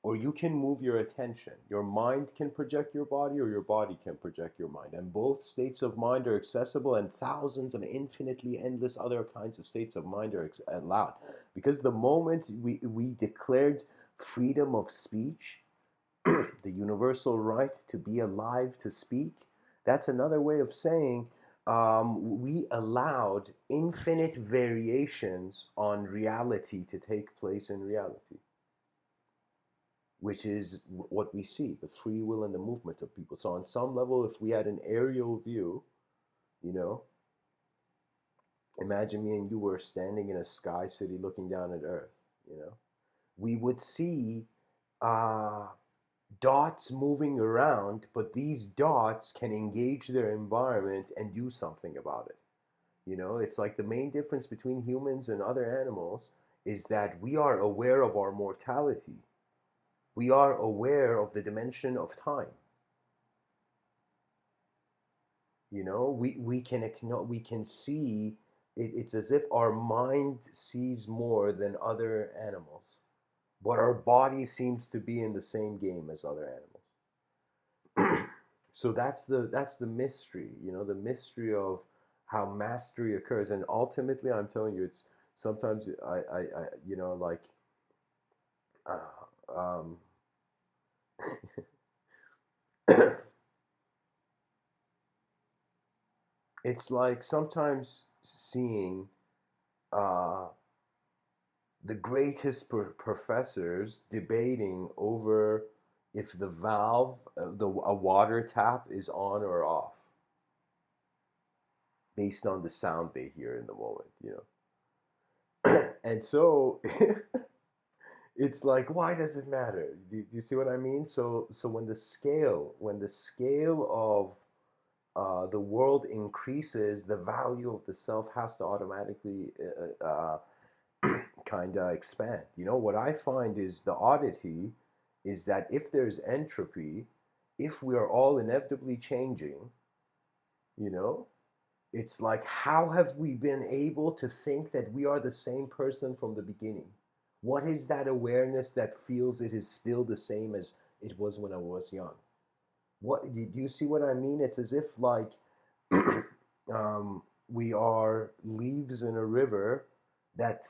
or you can move your attention. Your mind can project your body, or your body can project your mind. And both states of mind are accessible, and thousands of infinitely endless other kinds of states of mind are allowed. Because the moment we declared freedom of speech, the universal right to be alive, to speak, that's another way of saying we allowed infinite variations on reality to take place in reality, which is what we see, the free will and the movement of people. So, on some level, if we had an aerial view, you know, imagine me and you were standing in a sky city looking down at Earth, we would see uh, dots moving around, but these dots can engage their environment and do something about it. It's like the main difference between humans and other animals is that we are aware of our mortality. We are aware of the dimension of time. We can see it, it's as if our mind sees more than other animals, but our body seems to be in the same game as other animals. So that's the mystery, the mystery of how mastery occurs. And ultimately, I'm telling you, it's sometimes like uh, um, it's like sometimes seeing uh, the greatest professors debating over if the valve, a water tap, is on or off based on the sound they hear in the moment. And so it's like, why does it matter? Do you see what I mean? So when the scale of the world increases, the value of the self has to automatically kind of expand. What I find is the oddity is that if there's entropy, if we are all inevitably changing, you know, it's like, how have we been able to think that we are the same person from the beginning? What is that awareness that feels it is still the same as it was when I was young? What do you see what I mean? It's as if like we are leaves in a river that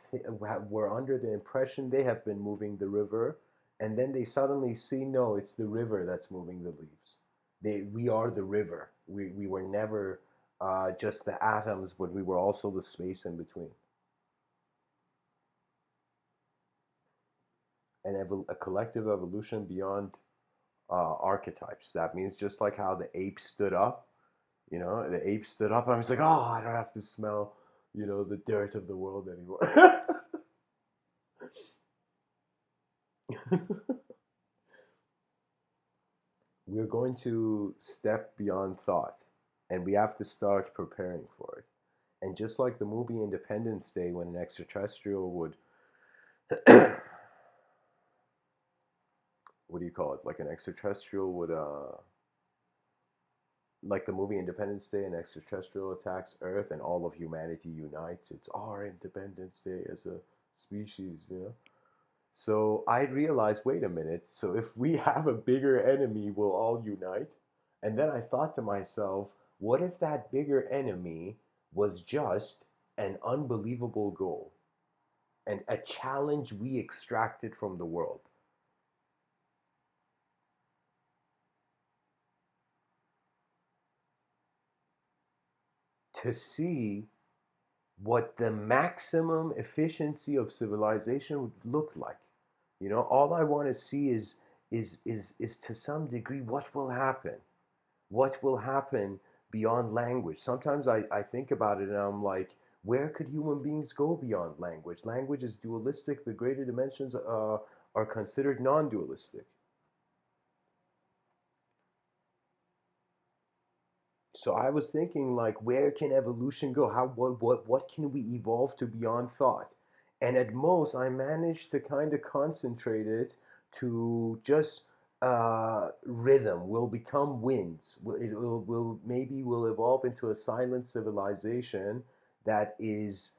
were under the impression they have been moving the river, and then they suddenly see, no, it's the river that's moving the leaves. We are the river. We were never just the atoms, but we were also the space in between. A collective evolution beyond archetypes. That means just like how the ape stood up, the ape stood up. I was like, oh, I don't have to smell, the dirt of the world anymore. We're going to step beyond thought, and we have to start preparing for it. And just like the movie Independence Day, when an extraterrestrial would, what do you call it? Like an extraterrestrial would, like the movie Independence Day, an extraterrestrial attacks Earth and all of humanity unites. It's our Independence Day as a species. So I realized, wait a minute, so if we have a bigger enemy, we'll all unite. And then I thought to myself, what if that bigger enemy was just an unbelievable goal and a challenge we extracted from the world? To see what the maximum efficiency of civilization would look like. All I want to see is to some degree what will happen. What will happen beyond language? Sometimes I think about it and I'm like, where could human beings go beyond language? Language is dualistic. The greater dimensions are considered non-dualistic. So I was thinking, like, where can evolution go? What can we evolve to beyond thought? And at most I managed to kind of concentrate it to just rhythm will become winds. Will maybe will evolve into a silent civilization that is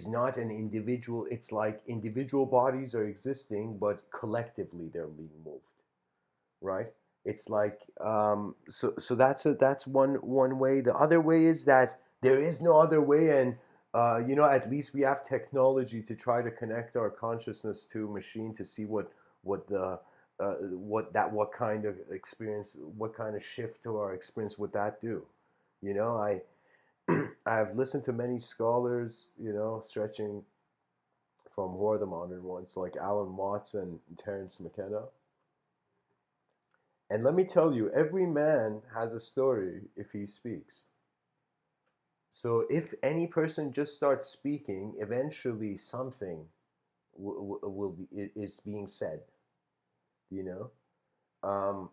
not an individual. It's like individual bodies are existing, but collectively they're being moved, right? It's like so that's one way. The other way is that there is no other way, and at least we have technology to try to connect our consciousness to machine to see what the what kind of experience, what kind of shift to our experience would that do. I I've listened to many scholars, stretching from who are the modern ones like Alan Watts and Terence McKenna. And let me tell you, every man has a story if he speaks. So if any person just starts speaking, eventually something will be is being said. You know, um,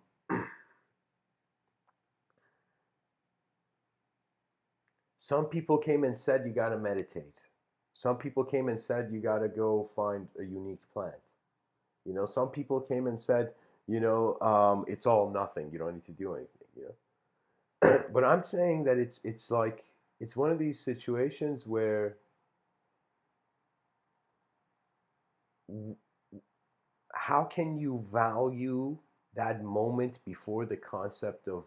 some people came and said you got to meditate. Some people came and said you got to go find a unique plant. Some people came and said, it's all nothing. You don't need to do anything. But I'm saying that it's like it's one of these situations where how can you value that moment before the concept of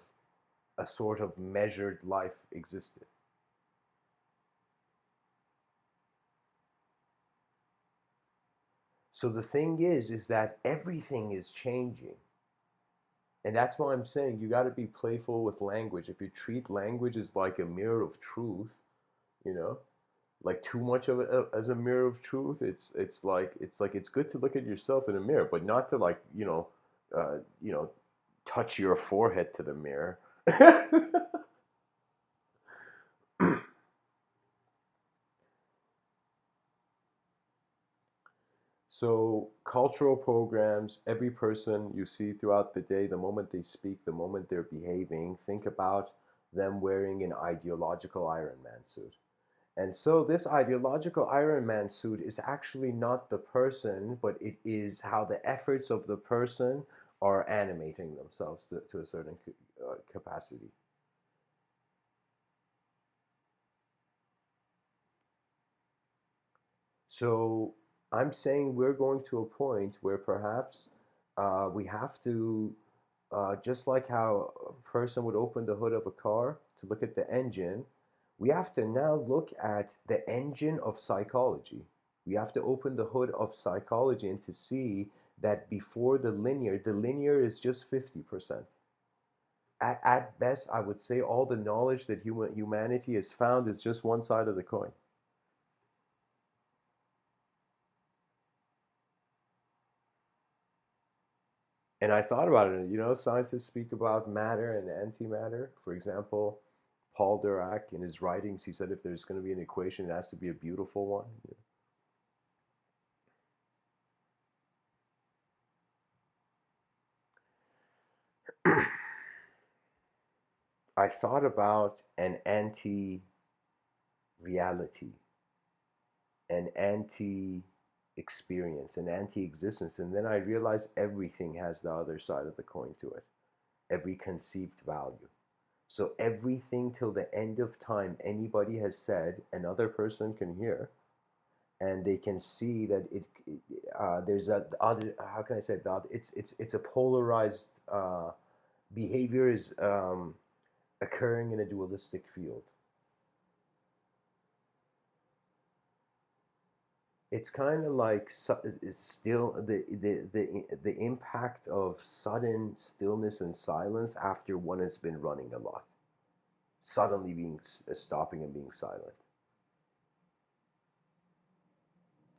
a sort of measured life existed? So the thing is that everything is changing. And that's why I'm saying you got to be playful with language. If you treat language as like a mirror of truth, you know, like too much of it as a mirror of truth, it's like it's good to look at yourself in a mirror, but not to like uh, you know, touch your forehead to the mirror. So cultural programs, every person you see throughout the day, the moment they speak, the moment they're behaving, think about them wearing an ideological Iron Man suit. And so this ideological Iron Man suit is actually not the person, but it is how the efforts of the person are animating themselves to a certain capacity. So I'm saying we're going to a point where perhaps we have to, just like how a person would open the hood of a car to look at the engine, we have to now look at the engine of psychology. We have to open the hood of psychology and to see that before the linear is just 50%. At best, I would say all the knowledge that humanity has found is just one side of the coin. And I thought about it. Scientists speak about matter and antimatter. For example, Paul Dirac, in his writings, he said if there's going to be an equation, it has to be a beautiful one. I thought about an anti-reality, an anti-experience, an anti-existence, and then I realized everything has the other side of the coin to it. Every conceived value. So everything till the end of time anybody has said, another person can hear, and they can see that there's a other, how can I say it, the other, it's a polarized behavior is occurring in a dualistic field. It's kind of like it's still the impact of sudden stillness and silence after one has been running a lot, suddenly being stopping and being silent.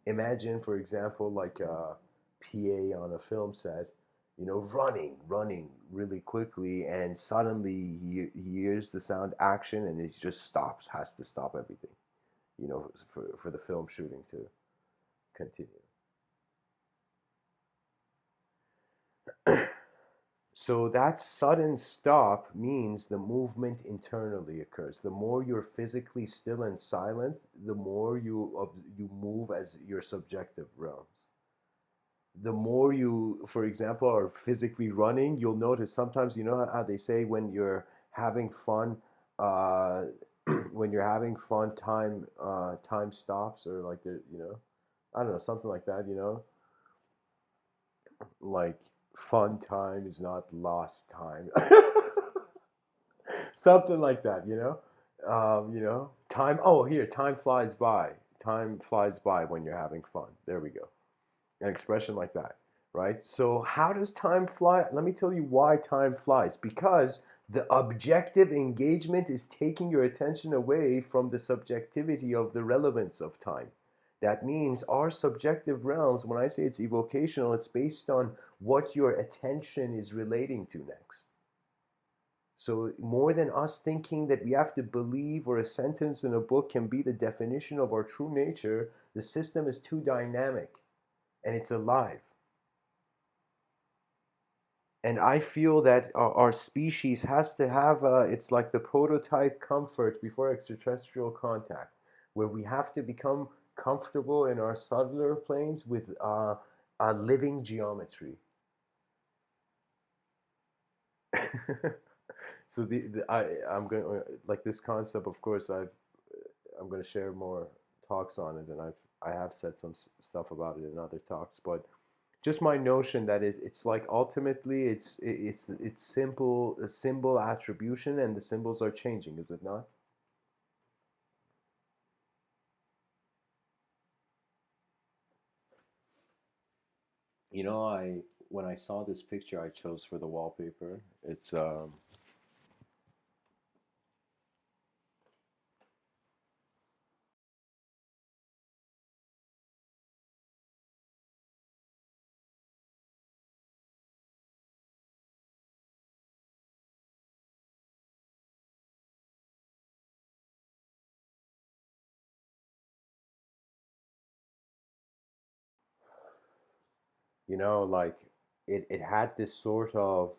Imagine, for example, like a PA on a film set, running really quickly, and suddenly he hears the sound action, and he just stops, has to stop everything, for the film shooting to continue. So that sudden stop means the movement internally occurs. The more you're physically still and silent, the more you move as your subjective realms. The more you, for example, are physically running, you'll notice sometimes, you know how they say when you're having fun, uh, when you're having fun, time stops, or like I don't know, something like that, like fun time is not lost time. Something like that, time. Oh, here, time flies by. Time flies by when you're having fun. There we go. An expression like that, right? So how does time fly? Let me tell you why time flies. Because the objective engagement is taking your attention away from the subjectivity of the relevance of time. That means our subjective realms, when I say it's evocational, it's based on what your attention is relating to next. So more than us thinking that we have to believe or a sentence in a book can be the definition of our true nature, the system is too dynamic and it's alive. And I feel that our species has to have it's like the prototype comfort before extraterrestrial contact, where we have to become comfortable in our subtler planes with a living geometry. So I'm going to like this concept. Of course, I'm going to share more talks on it, and I have said some stuff about it in other talks, but just my notion that it's like ultimately it's simple a symbol attribution, and the symbols are changing, is it not? I when I saw this picture I chose for the wallpaper, it's like it had this sort of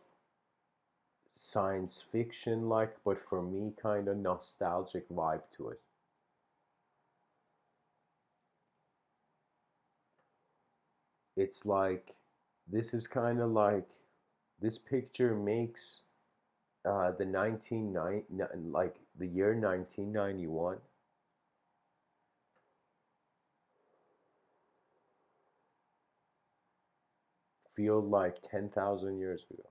science fiction like, but for me kind of nostalgic vibe to it. It's like this is kind of like this picture makes the like the year 1991 feel like 10,000 years ago.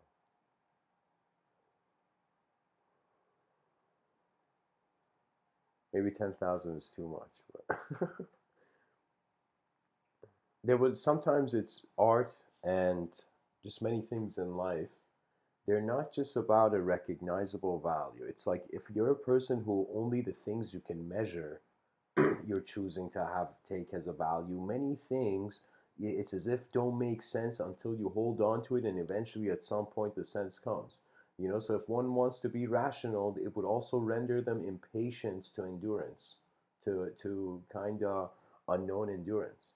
Maybe 10,000 is too much, but there was sometimes it's art and just many things in life. They're not just about a recognizable value. It's like if you're a person who only the things you can measure you're choosing to have take as a value. Many things, it's as if don't make sense until you hold on to it, and eventually at some point the sense comes. So if one wants to be rational, it would also render them impatient to endurance, to kind of unknown endurance.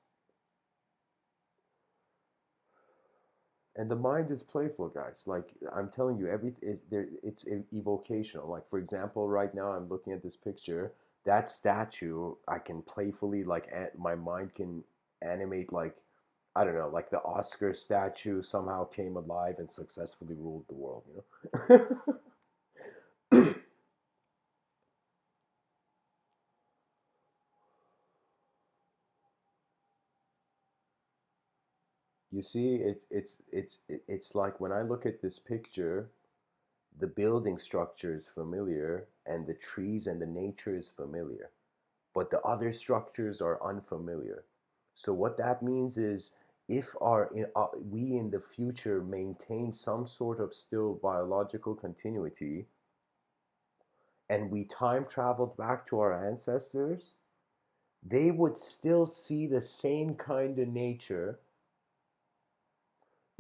And the mind is playful, guys. Like I'm telling you, it's evocational. Like for example, right now I'm looking at this picture. That statue, I can playfully like my mind can animate like I don't know, like the Oscar statue somehow came alive and successfully ruled the world. You see, it's like when I look at this picture, the building structure is familiar, and the trees and the nature is familiar, but the other structures are unfamiliar. So what that means is if we in the future maintain some sort of still biological continuity and we time traveled back to our ancestors, they would still see the same kind of nature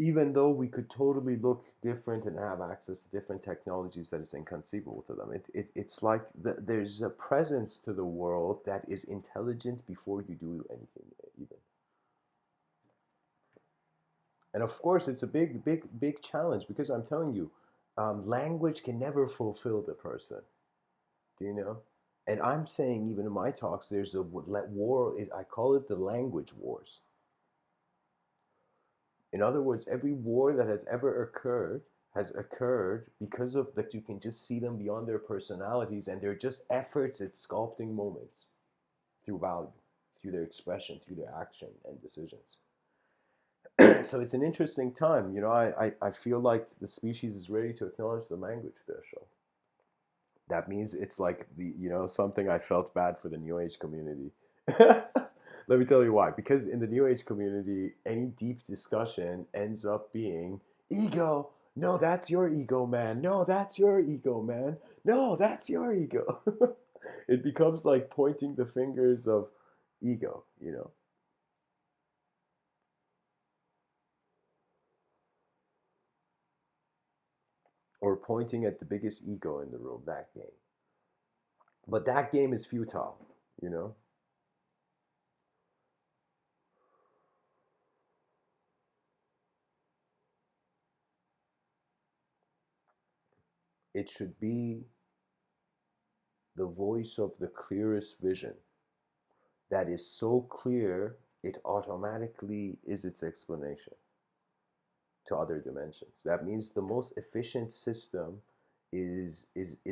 even though we could totally look different and have access to different technologies that is inconceivable to them. It's like there's a presence to the world that is intelligent before you do anything even. And of course, it's a big challenge because I'm telling you, language can never fulfill the person. Do you know? And I'm saying, even in my talks, there's a war. I call it the language wars. In other words, every war that has occurred because of that. You can just see them beyond their personalities, and they're just efforts at sculpting moments through value, through their expression, through their action and decisions. So it's an interesting time. I feel like the species is ready to acknowledge the language threshold. That means it's like something I felt bad for the New Age community. Let me tell you why. Because in the New Age community, any deep discussion ends up being ego. No, that's your ego, man. No, that's your ego, man. No, that's your ego. It becomes like pointing the fingers of ego. Or pointing at the biggest ego in the room, that game. But that game is futile, you know? It should be the voice of the clearest vision that is so clear it automatically is its explanation to other dimensions. That means the most efficient system is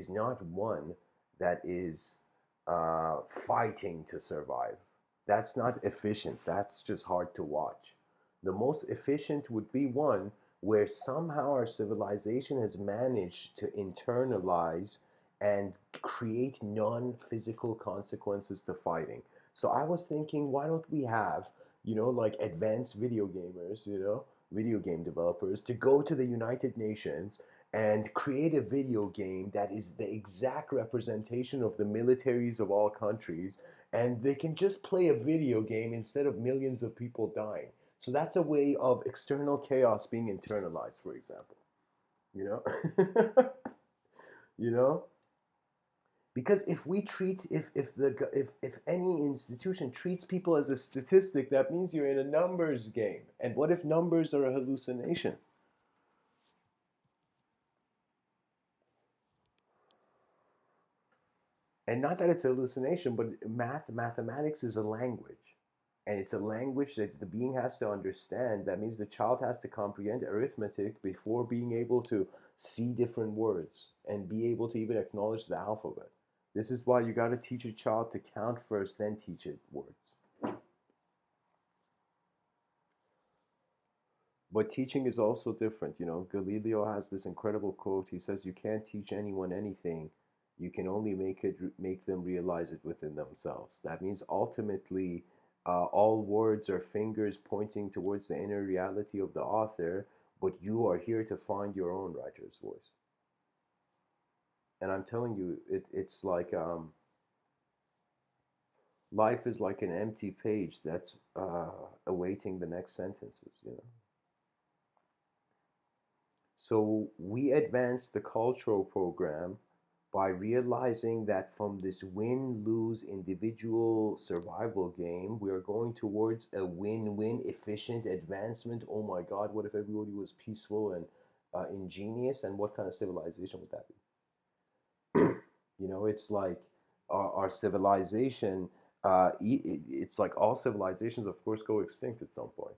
not one that is fighting to survive. That's not efficient. That's just hard to watch. The most efficient would be one where somehow our civilization has managed to internalize and create non-physical consequences to fighting. So I was thinking, why don't we have, like advanced video gamers, video game developers to go to the United Nations and create a video game that is the exact representation of the militaries of all countries, and they can just play a video game instead of millions of people dying. So that's a way of external chaos being internalized, for example. You know? You know? Because if any institution treats people as a statistic, that means you're in a numbers game. And what if numbers are a hallucination? And not that it's a hallucination, but mathematics is a language. And it's a language that the being has to understand. That means the child has to comprehend arithmetic before being able to see different words and be able to even acknowledge the alphabet. This is why you got to teach a child to count first, then teach it words. But teaching is also different. Galileo has this incredible quote. He says, "You can't teach anyone anything. You can only make them realize it within themselves." That means ultimately, all words are fingers pointing towards the inner reality of the author, but you are here to find your own writer's voice. And I'm telling you, it's like life is like an empty page that's awaiting the next sentences. So we advanced the cultural program by realizing that from this win-lose individual survival game, we are going towards a win-win efficient advancement. Oh my God, what if everybody was peaceful and ingenious? And what kind of civilization would that be? It's like our civilization, it's like all civilizations, of course, go extinct at some point.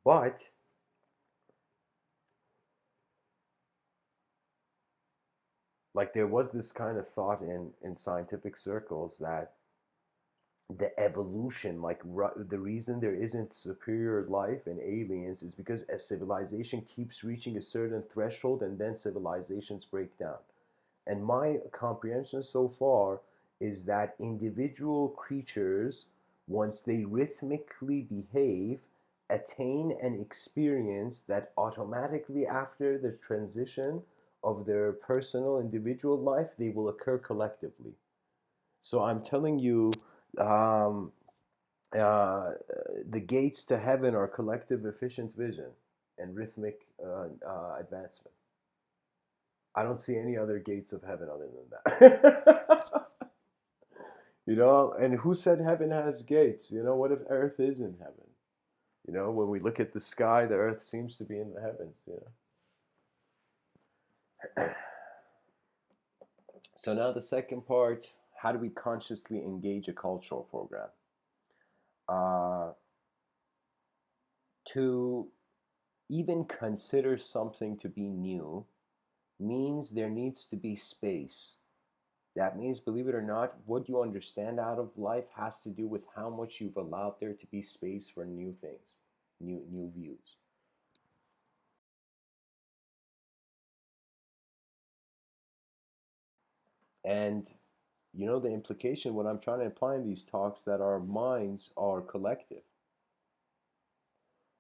But like there was this kind of thought in scientific circles that the evolution, like the reason there isn't superior life in aliens is because a civilization keeps reaching a certain threshold and then civilizations break down. And my comprehension so far is that individual creatures, once they rhythmically behave, attain an experience that automatically after the transition of their personal individual life, they will occur collectively. So I'm telling you, um, uh, the gates to heaven are collective efficient vision and rhythmic advancement. I don't see any other gates of heaven other than that. And who said heaven has gates? What if earth is in heaven? You know, when we look at the sky, the earth seems to be in the heavens, you know. So now the second part, how do we consciously engage a cultural program? Uh, to even consider something to be new means there needs to be space. That means, believe it or not, what you understand out of life has to do with how much you've allowed there to be space for new things, new views. And you know the implication, what I'm trying to imply in these talks, that our minds are collective.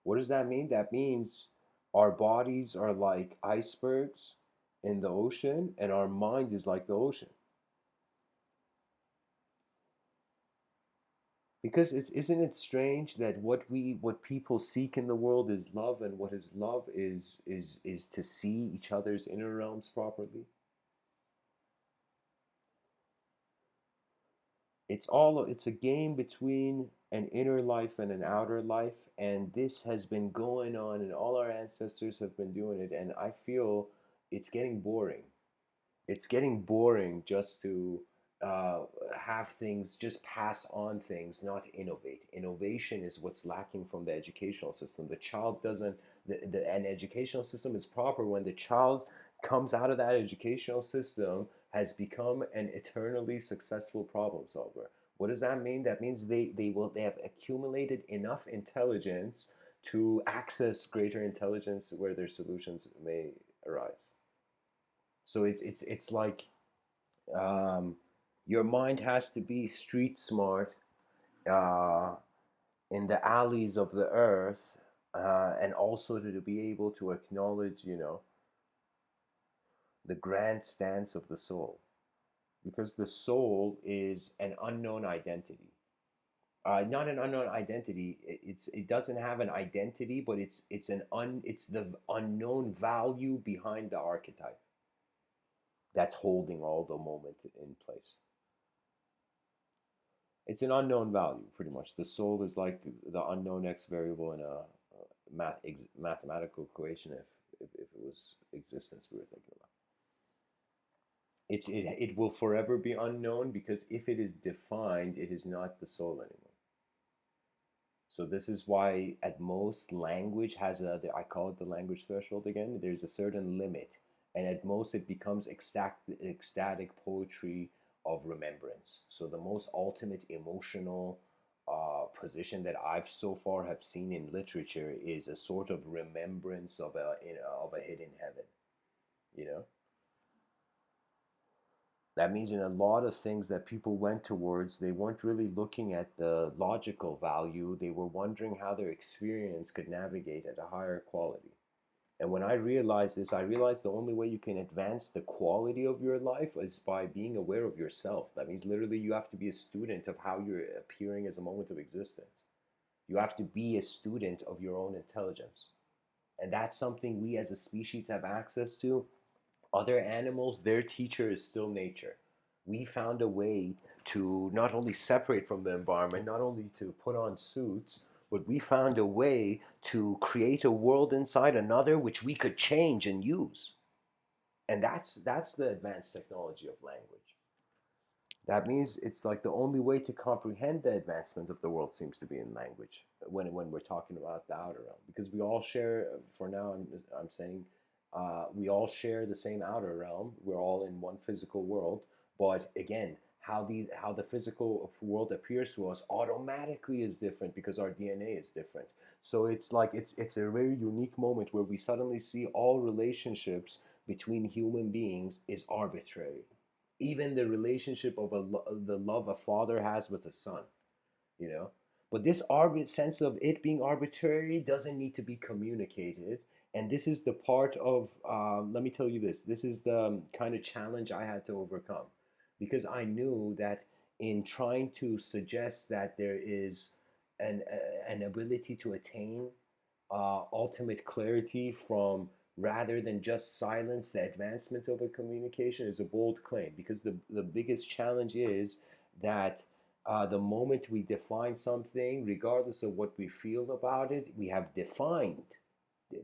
What does that mean? That means our bodies are like icebergs in the ocean, and our mind is like the ocean. Because isn't it strange that what people seek in the world is love, and what is love is to see each other's inner realms properly. It's a game between an inner life and an outer life, and this has been going on, and all our ancestors have been doing it, and I feel it's getting boring. It's getting boring just to uh, have things, just pass on things, not innovate. Innovation is what's lacking from the educational system. The child doesn't, an educational system is proper when the child comes out of that educational system, has become an eternally successful problem solver. What does that mean? That means they have accumulated enough intelligence to access greater intelligence where their solutions may arise. So it's like, um, your mind has to be street smart, uh, in the alleys of the earth, and also to be able to acknowledge, the grand stance of the soul, because the soul is an unknown identity. Not an unknown identity. It doesn't have an identity, but it's the unknown value behind the archetype that's holding all the moment in place. It's an unknown value, pretty much. The soul is like the unknown x variable in a mathematical equation, if it was existence we were thinking about. It will forever be unknown, because if it is defined, it is not the soul anymore. So this is why at most language has I call it the language threshold again. There's a certain limit, and at most it becomes ecstatic poetry of remembrance. So the most ultimate emotional position that I've so far have seen in literature is a sort of remembrance of a hidden heaven. You know, that means in a lot of things that people went towards, they weren't really looking at the logical value. They were wondering how their experience could navigate at a higher quality. And when I realized this, I realized the only way you can advance the quality of your life is by being aware of yourself. That means literally you have to be a student of how you're appearing as a moment of existence. You have to be a student of your own intelligence. And that's something we as a species have access to. Other animals, their teacher is still nature. We found a way to not only separate from the environment, not only to put on suits, but we found a way to create a world inside another which we could change and use. And that's the advanced technology of language. That means it's like the only way to comprehend the advancement of the world seems to be in language, when we're talking about the outer realm, because we all share. For now, I'm saying, we all share the same outer realm. We're all in one physical world, but again, how the physical world appears to us automatically is different because our DNA is different. So it's like it's a very unique moment where we suddenly see all relationships between human beings is arbitrary. Even the relationship of the love a father has with a son, you know. But this sense of it being arbitrary doesn't need to be communicated. And this is the part of, let me tell you this, this is the kind of challenge I had to overcome, because I knew that in trying to suggest that there is an ability to attain ultimate clarity from, rather than just silence the advancement of a communication, is a bold claim, because the biggest challenge is that The moment we define something, regardless of what we feel about it, we have defined.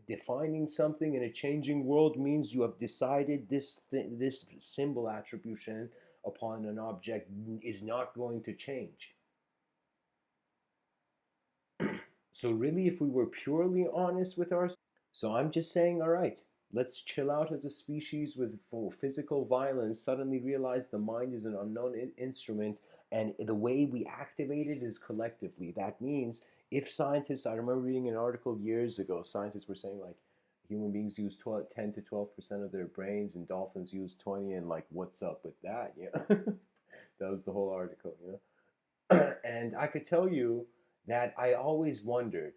Defining something in a changing world means you have decided this symbol attribution upon an object is not going to change. So really, if we were purely honest with ourselves, so I'm just saying, all right, let's chill out as a species with physical violence, suddenly realize the mind is an unknown instrument, and the way we activate it is collectively. That means if scientists, I remember reading an article years ago, scientists were saying like human beings use 10 to 12% of their brains and dolphins use 20, and like, what's up with that? Yeah. That was the whole article, you know? And I could tell you that I always wondered,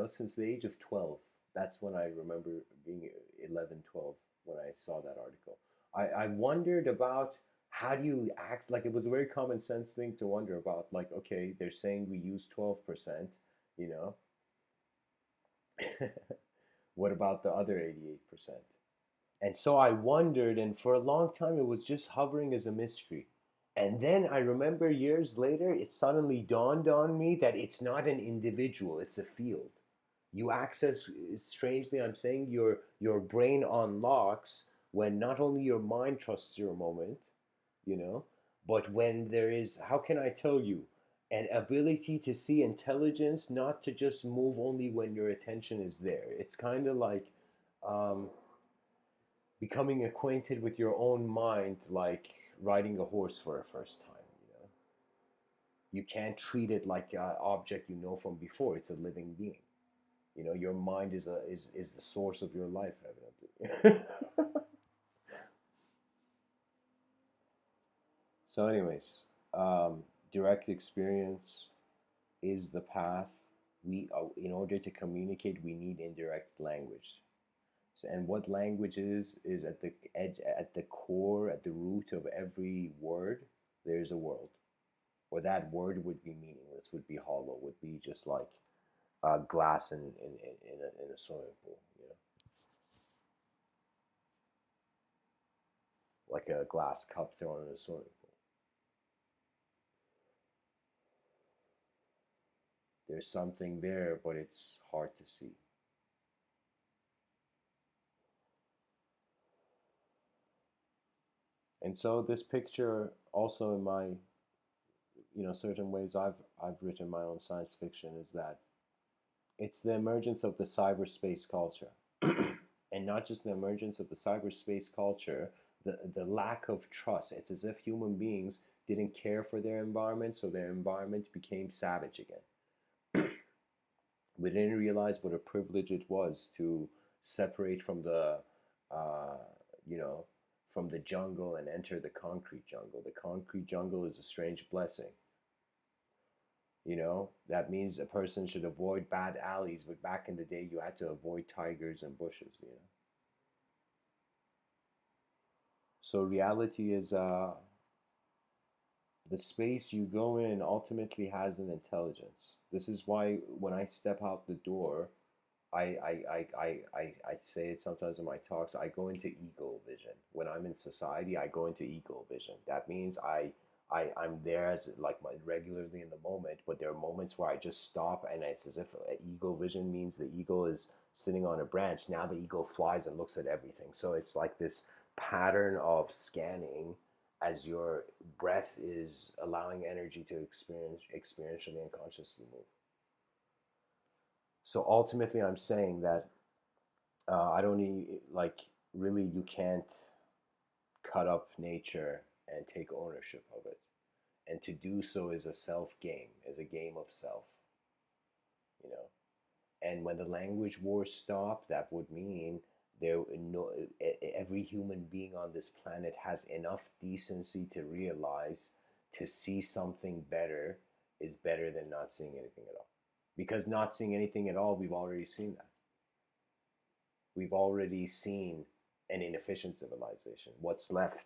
since the age of 12, that's when I remember being 11, 12 when I saw that article. I wondered about how do you act, like it was a very common sense thing to wonder about, like, okay, they're saying we use 12%, you know, what about the other 88%? And so I wondered, and for a long time it was just hovering as a mystery. And then I remember years later, it suddenly dawned on me that it's not an individual, it's a field. You access, strangely, I'm saying your brain unlocks when not only your mind trusts your moment, you know, but when there is, how can I tell you, an ability to see intelligence, not to just move only when your attention is there. It's kind of like um, becoming acquainted with your own mind, like riding a horse for a first time. You can't treat it like an object you know from before. It's a living being. Your mind is the source of your life, evidently. So, anyways, direct experience is the path. In order to communicate, we need indirect language. So, and what language is at the edge, at the core, at the root of every word. There's a world, or that word would be meaningless, would be hollow, would be just like glass in a swimming pool, like a glass cup thrown in a swimming pool. There's something there, but it's hard to see. And so this picture, also in my, certain ways I've written my own science fiction, is that it's the emergence of the cyberspace culture, and not just the emergence of the cyberspace culture, the lack of trust. It's as if human beings didn't care for their environment, so their environment became savage again. We didn't realize what a privilege it was to separate from the, uh, you know, from the jungle and enter the concrete jungle. The concrete jungle is a strange blessing. That means a person should avoid bad alleys, but back in the day, you had to avoid tigers and bushes. So reality is the space you go in ultimately has an intelligence. This is why when I step out the door, I say it sometimes in my talks. I go into ego vision. When I'm in society, I go into ego vision. That means I'm there as like regularly in the moment, but there are moments where I just stop, and it's as if ego vision means the eagle is sitting on a branch. Now the eagle flies and looks at everything. So it's like this pattern of scanning as your breath is allowing energy to experientially and consciously move. So ultimately, I'm saying that I don't need, like, really, you can't cut up nature and take ownership of it. And to do so is a self game, is a game of self, you know. And when the language wars stop, that would mean there no every human being on this planet has enough decency to realize to see something better is better than not seeing anything at all. Because not seeing anything at all, we've already seen that. We've already seen an inefficient civilization. What's left?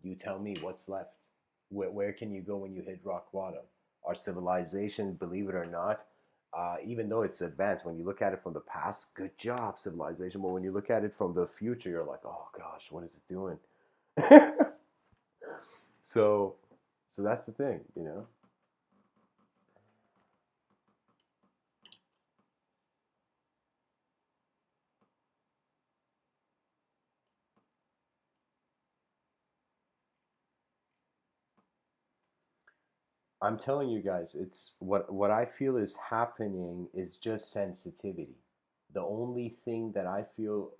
You tell me what's left. Where can you go when you hit rock bottom? Our civilization, believe it or not, even though it's advanced, when you look at it from the past, good job, civilization. But when you look at it from the future, you're like, oh gosh, what is it doing? so, so that's the thing. I'm telling you guys, it's what I feel is happening is just sensitivity. The only thing that I feel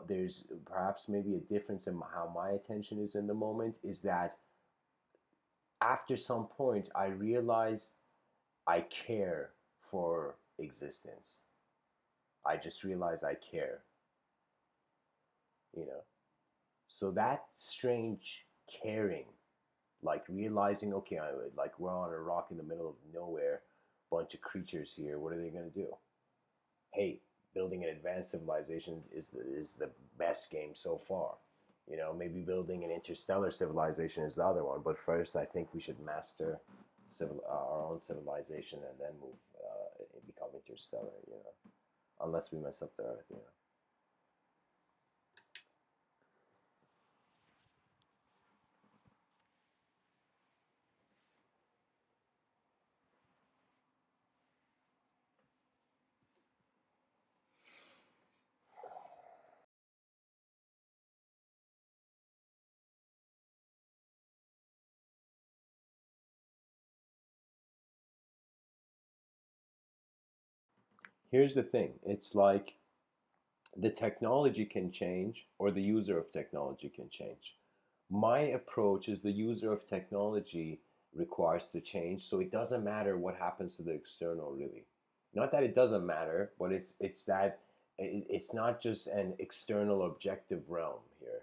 there's perhaps maybe a difference in how my attention is in the moment is that after some point I realized I care for existence. I just realize I care, you know. So that strange caring, like realizing, okay, like we're on a rock in the middle of nowhere, bunch of creatures here. What are they gonna do? Hey, building an advanced civilization is the best game so far. You know, maybe building an interstellar civilization is the other one. But first, I think we should master our own civilization and then move, become interstellar. You know, unless we mess up the Earth. You know. Here's the thing. It's like the technology can change or the user of technology can change. My approach is the user of technology requires to change, so it doesn't matter what happens to the external really. Not that it doesn't matter, but it's that it's not just an external objective realm here.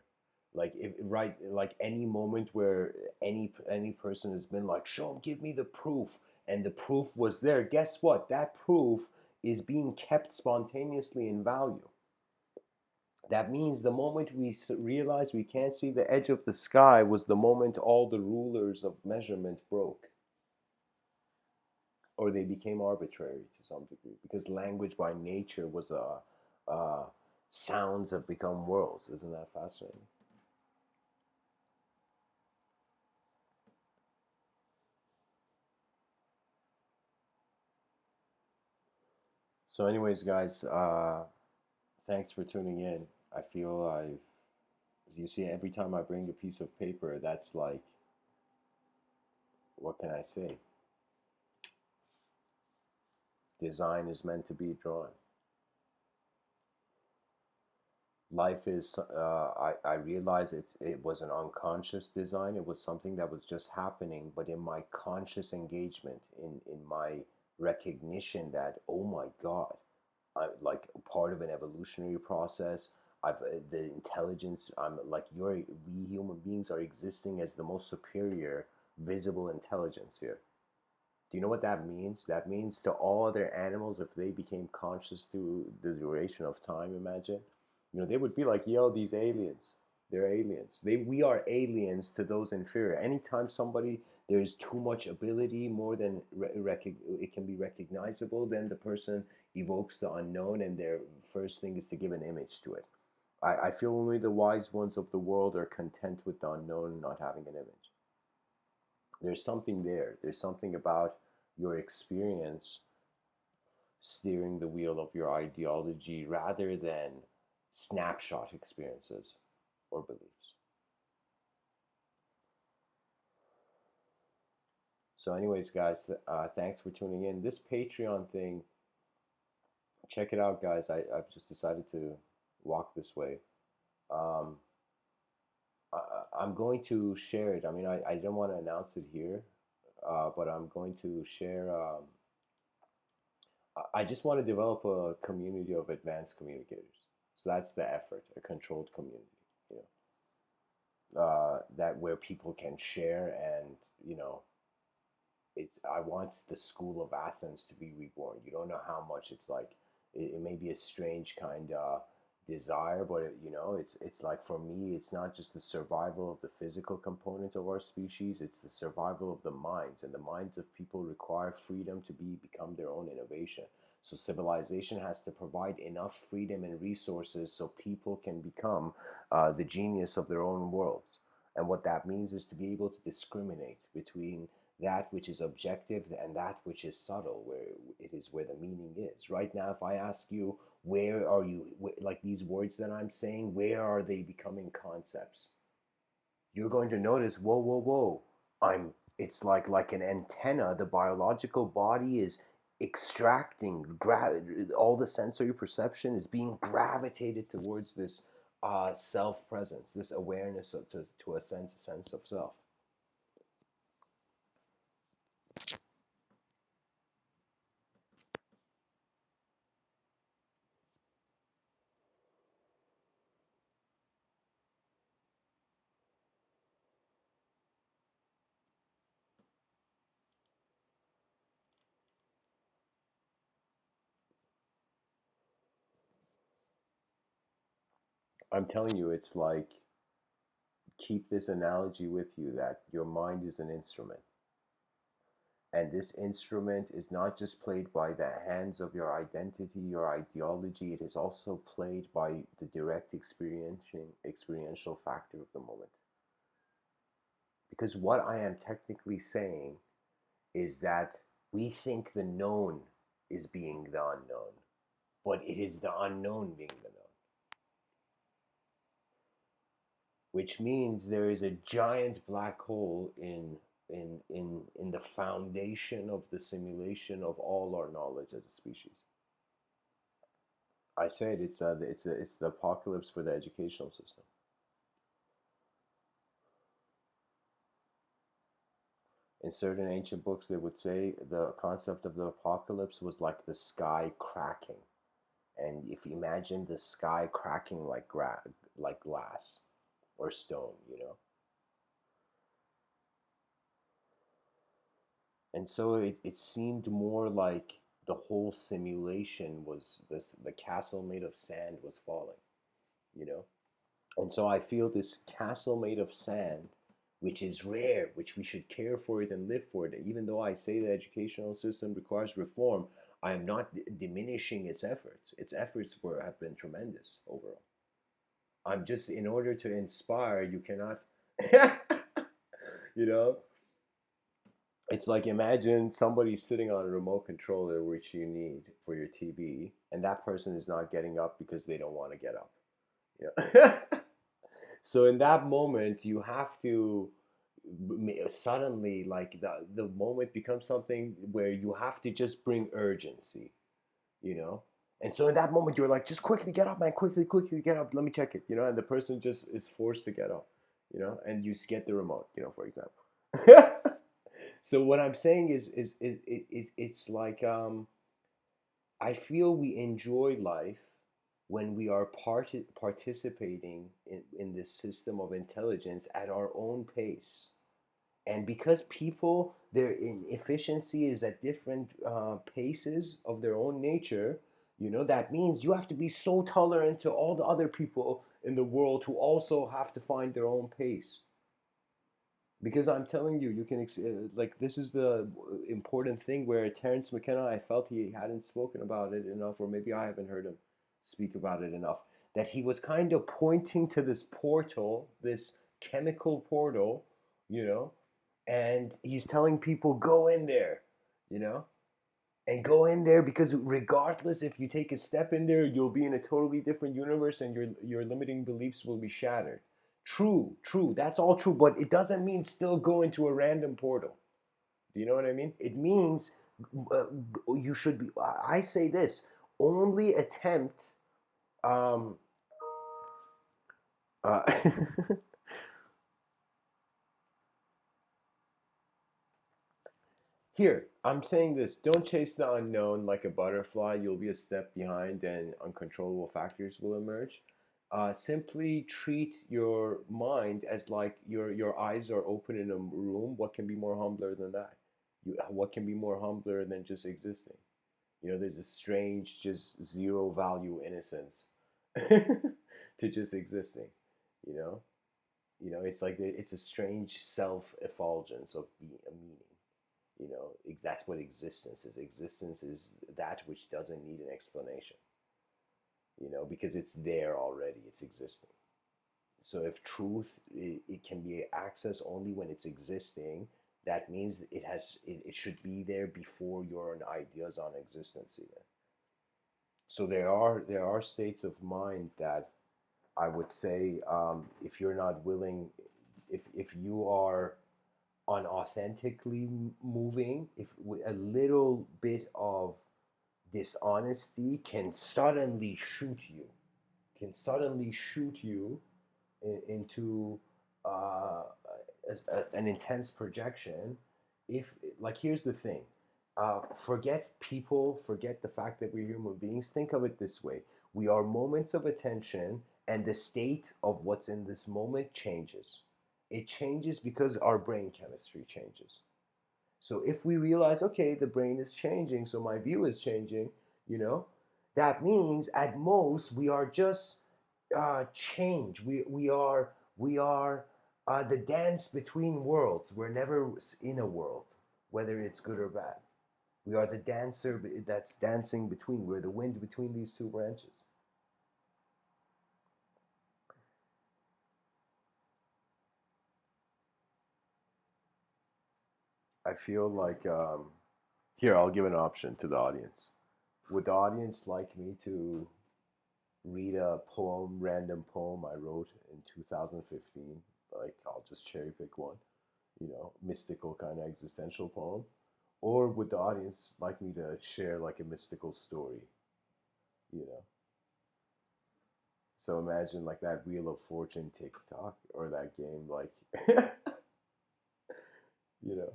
Like if right, like any moment where any person has been like, show, give me the proof, and the proof was there. Guess what? That proof is being kept spontaneously in value. That means the moment we realize we can't see the edge of the sky was the moment all the rulers of measurement broke, or they became arbitrary to some degree, because language by nature was sounds have become worlds. Isn't that fascinating? So, anyways, guys, thanks for tuning in. I feel you see, every time I bring a piece of paper, that's like, what can I say? Design is meant to be drawn. Life is I realize it was an unconscious design. It was something that was just happening, but in my conscious engagement, in my recognition that, oh my god, I like part of an evolutionary process. I've the intelligence, I'm like, we human beings are existing as the most superior visible intelligence here. Do you know what that means? That means to all other animals, if they became conscious through the duration of time, imagine, they would be like, yo, these aliens, they're aliens. We are aliens to those inferior. Anytime somebody, there's too much ability, more than it can be recognizable, then the person evokes the unknown, and their first thing is to give an image to it. I feel only the wise ones of the world are content with the unknown, not having an image. There's something there. There's something about your experience steering the wheel of your ideology rather than snapshot experiences or beliefs. So, anyways, guys, thanks for tuning in. This Patreon thing, check it out, guys. I've just decided to walk this way. Um, I'm going to share it. I mean, I don't want to announce it here, but I'm going to share. I just want to develop a community of advanced communicators. So that's the effort, a controlled community, you that where people can share, and it's I want the school of Athens to be reborn. You don't know how much it's like. It may be a strange kind of desire, but it's like, for me, it's not just the survival of the physical component of our species. It's the survival of the minds, and the minds of people require freedom to become their own innovation. So civilization has to provide enough freedom and resources so people can become the genius of their own worlds. And what that means is to be able to discriminate between that which is objective and that which is subtle, where it is where the meaning is. Right now, if I ask you, where are you, like these words that I'm saying, where are they becoming concepts? You're going to notice, whoa, whoa, whoa, I'm It's like an antenna. The biological body is extracting all the sensory perception is being gravitated towards this self presence, this awareness to a sense of self. I'm telling you, it's like, keep this analogy with you that your mind is an instrument. And this instrument is not just played by the hands of your identity, your ideology, it is also played by the direct experiential factor of the moment. Because what I am technically saying is that we think the known is being the unknown, but it is the unknown being the known. Which means there is a giant black hole in the foundation of the simulation of all our knowledge as a species. I said it's the apocalypse for the educational system. In certain ancient books, they would say the concept of the apocalypse was like the sky cracking, and if you imagine the sky cracking like glass or stone, you know. And so it seemed more like the whole simulation was this, the castle made of sand was falling, you know. And so I feel this castle made of sand, which is rare, which we should care for it and live for it. Even though I say the educational system requires reform, I am not diminishing its efforts. Its efforts have been tremendous overall. I'm just, in order to inspire, you cannot, you know, it's like, imagine somebody sitting on a remote controller, which you need for your TV, and that person is not getting up because they don't want to get up. Yeah. So in that moment, you have to suddenly, like, the moment becomes something where you have to just bring urgency, you know. And so in that moment, you're like, just quickly get up, man, quickly get up. Let me check it, you know. And the person just is forced to get up, you know, and you get the remote, you know, for example. So what I'm saying is it's like, I feel we enjoy life when we are participating in this system of intelligence at our own pace. And because people, their efficiency is at different paces of their own nature, you know, that means you have to be so tolerant to all the other people in the world who also have to find their own pace. Because I'm telling you, you can like, this is the important thing where Terrence McKenna, I felt he hadn't spoken about it enough, or maybe I haven't heard him speak about it enough. That he was kind of pointing to this portal, this chemical portal, you know, and he's telling people, go in there, you know, and go in there, because regardless if you take a step in there, you'll be in a totally different universe, and your limiting beliefs will be shattered. True, that's all true, but it doesn't mean still go into a random portal. Do you know what I mean? It means uh, you should be, I say this, only attempt um uh, Here, I'm saying this, don't chase the unknown like a butterfly. You'll be a step behind and uncontrollable factors will emerge. Simply treat your mind as like your eyes are open in a room. What can be more humbler than that? What can be more humbler than just existing? You know, there's a strange, just zero value innocence to just existing. You know, it's like it's a strange self effulgence of being a meaning. You know, that's what existence is. Existence is that which doesn't need an explanation, you know, because it's there already, it's existing. So if truth, it can be accessed only when it's existing, that means it should be there before your ideas on existence even. So there are states of mind that I would say, if you're not willing, if you are unauthentically moving, if a little bit of dishonesty can suddenly shoot you into uh, an intense projection. If like, here's the thing, forget people, forget the fact that we're human beings. Think of it this way: we are moments of attention, and the state of what's in this moment changes. It changes because our brain chemistry changes. So if we realize, okay, the brain is changing, so my view is changing, you know, that means at most we are just change. We are the dance between worlds. We're never in a world, whether it's good or bad. We are the dancer that's dancing between. We're the wind between these two branches. I feel like here I'll give an option to the audience. Would the audience like me to read a poem, random poem I wrote in 2015? Like, I'll just cherry pick one, mystical kind of existential poem. Or would the audience like me to share like a mystical story, you know? So imagine like that Wheel of Fortune TikTok or that game, like, you know.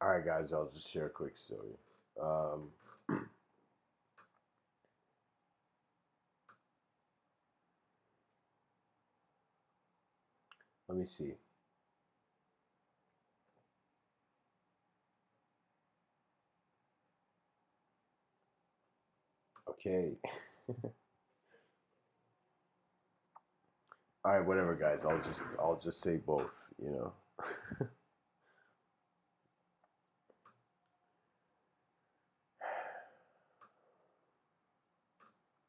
All right, guys, I'll just share a quick story. Um, Let me see. Okay. All right, whatever, guys. I'll just say both.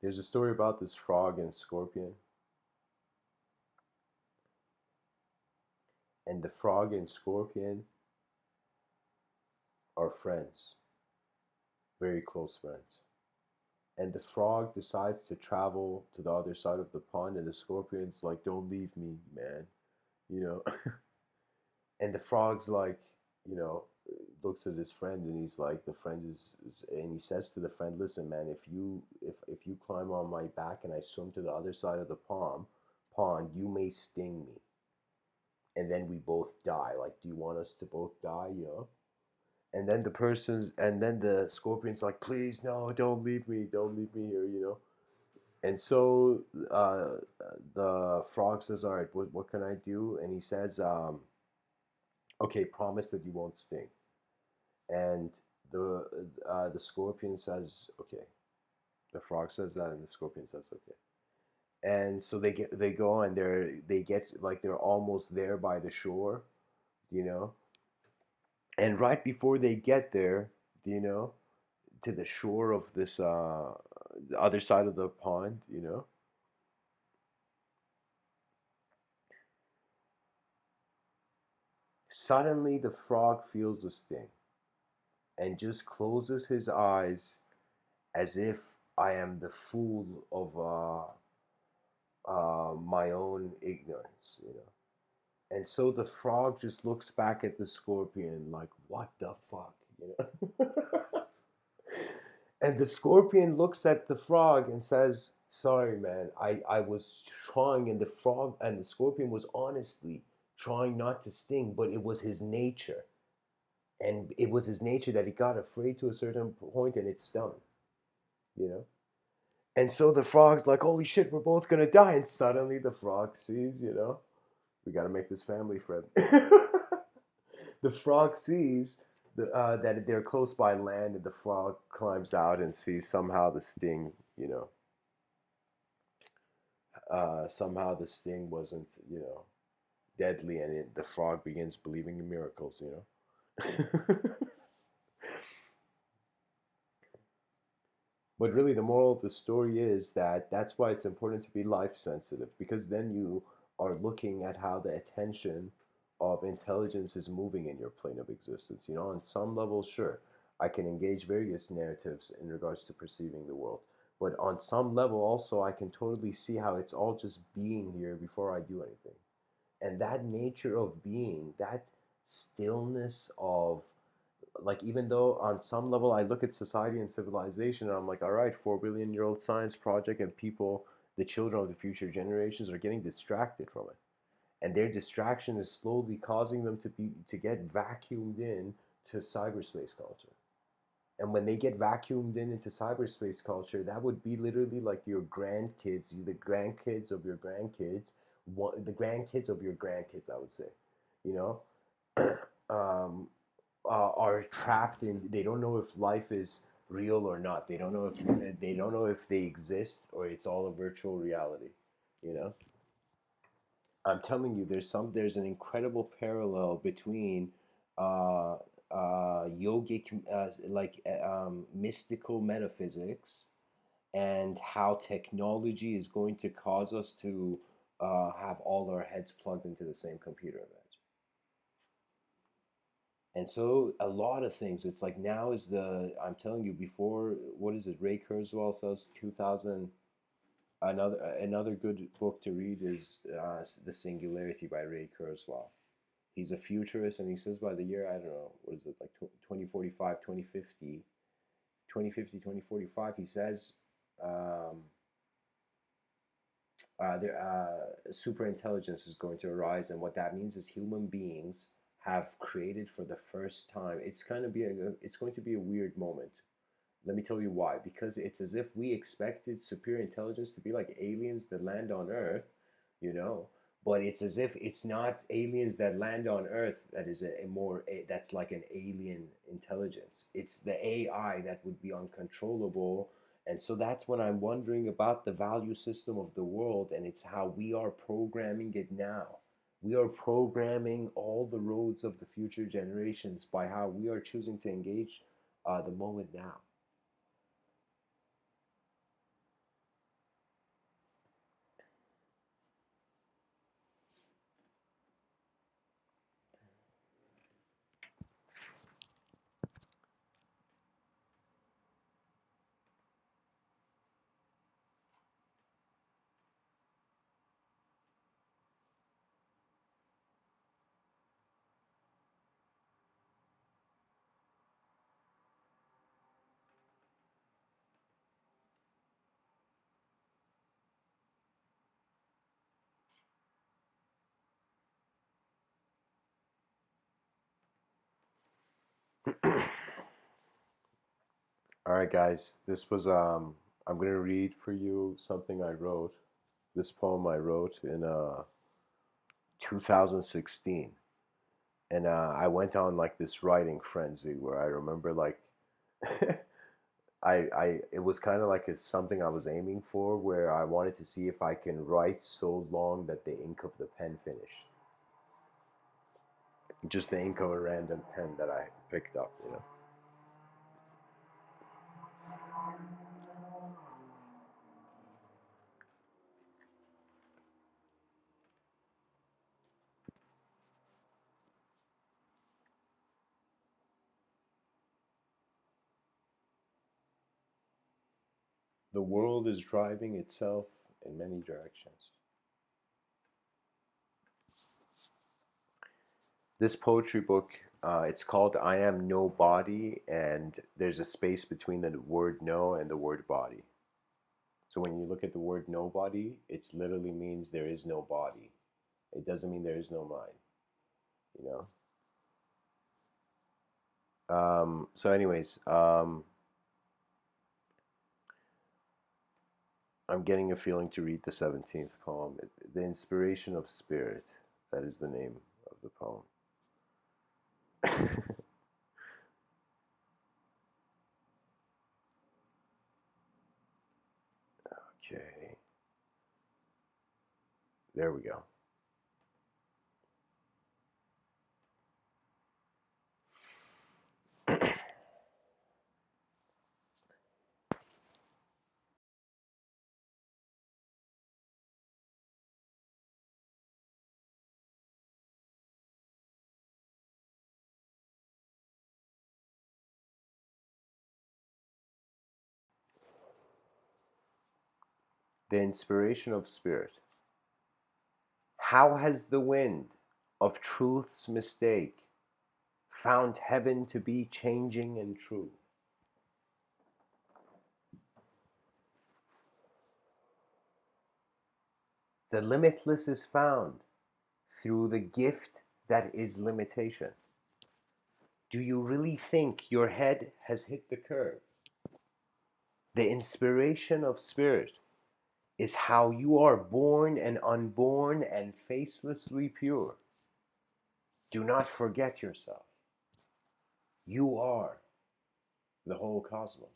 There's a story about this frog and scorpion, and the frog and scorpion are friends, very close friends. And the frog decides to travel to the other side of the pond, and the scorpion's like, "Don't leave me, man," you know. And the frog's like, you know, looks at his friend, and he's like, the friend and he says to the friend, "Listen, man, if you climb on my back and I swim to the other side of the pond, you may sting me, and then we both die. Like, do you want us to both die, you know?" And then the scorpion's like, "Please, no, don't leave me here, you know." And so the frog says, "All right, what can I do?" And he says, "Okay, promise that you won't sting." And the scorpion says, "Okay." The frog says that, and the scorpion says, "Okay." And so they go, and they get like, they're almost there by the shore, you know. And right before they get there, you know, to the shore of this the other side of the pond, you know, suddenly the frog feels a sting and just closes his eyes, as if I am the fool of my own ignorance, you know. And so the frog just looks back at the scorpion like, "What the fuck?" You know? And the scorpion looks at the frog and says, "Sorry, man, I was trying," and the scorpion was honestly trying not to sting, but it was his nature. And it was his nature that he got afraid to a certain point and it stung, you know? And so the frog's like, "Holy shit, we're both gonna die." And suddenly the frog sees, we gotta make this family friend. The frog sees that they're close by land, and the frog climbs out and sees somehow the sting, somehow the sting wasn't, deadly, and the frog begins believing in miracles. But really, the moral of the story is that that's why it's important to be life sensitive, because then you are looking at how the attention of intelligence is moving in your plane of existence. On some level, sure, I can engage various narratives in regards to perceiving the world. But on some level, also, I can totally see how it's all just being here before I do anything. And that nature of being, that stillness of, like, even though on some level I look at society and civilization and I'm like, all right, 4 billion-year-old science project, and people, the children of the future generations, are getting distracted from it, and their distraction is slowly causing them to get vacuumed in to cyberspace culture. And when they get vacuumed in into cyberspace culture, that would be literally like your grandkids, the grandkids of your grandkids, the grandkids of your grandkids, I would say, you know, um, are trapped in. They don't know if life is real or not. They don't know if they exist or it's all a virtual reality. You know, I'm telling you, there's an incredible parallel between uh, yogic, mystical metaphysics, and how technology is going to cause us to have all our heads plugged into the same computer event. And so a lot of things, it's like now is I'm telling you, before, what is it, Ray Kurzweil says 2000. Another good book to read is The Singularity by Ray Kurzweil. He's a futurist, and he says by the year, I don't know, what is it, like 2045, 2050, 2050, 2045, he says um, super intelligence is going to arise, and what that means is human beings have created for the first time. It's going to be a weird moment. Let me tell you why. Because it's as if we expected superior intelligence to be like aliens that land on Earth, you know. But it's as if it's not aliens that land on Earth that is that's like an alien intelligence. It's the AI that would be uncontrollable. And so that's when I'm wondering about the value system of the world, and it's how we are programming it now. We are programming all the roads of the future generations by how we are choosing to engage the moment now. All right, guys. I'm gonna read for you something I wrote. This poem I wrote in 2016, and I went on like this writing frenzy where I remember like it was kind of like it's something I was aiming for, where I wanted to see if I can write so long that the ink of the pen finished. Just the ink of a random pen that I picked up. The world is driving itself in many directions. This poetry book It's called I am no body, and there's a space between the word no and the word body. So when you look at the word nobody, it literally means there is no body. It doesn't mean there is no mind, you know? So anyways, I'm getting a feeling to read the 17th poem. The Inspiration of Spirit, that is the name of the poem. Okay, there we go. The Inspiration of Spirit. How has the wind of truth's mistake found heaven to be changing and true? The limitless is found through the gift that is limitation. Do you really think your head has hit the curve? The inspiration of spirit is how you are born and unborn and facelessly pure. Do not forget yourself. You are the whole cosmos.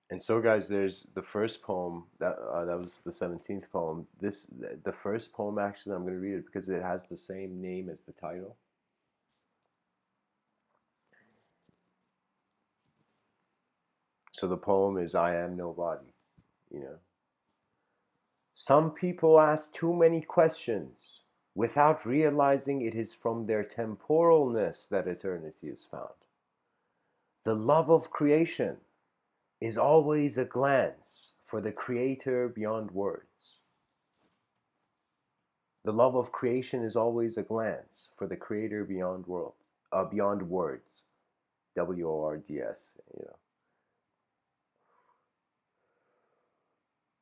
And so, guys, there's the first poem that was the 17th poem. The first poem, actually, I'm going to read it because it has the same name as the title. So the poem is I am nobody, you know. Some people ask too many questions without realizing it is from their temporalness that eternity is found. The love of creation is always a glance for the Creator beyond words. The love of creation is always a glance for the Creator beyond beyond words. WORDS, you know.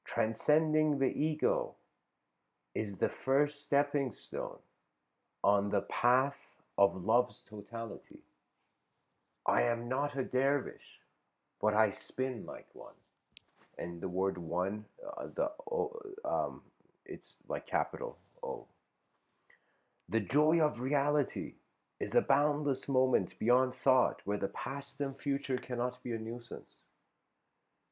Transcending the ego is the first stepping stone on the path of love's totality. I am not a dervish, but I spin like one. And the word one, the O, it's like capital O. The joy of reality is a boundless moment beyond thought where the past and future cannot be a nuisance.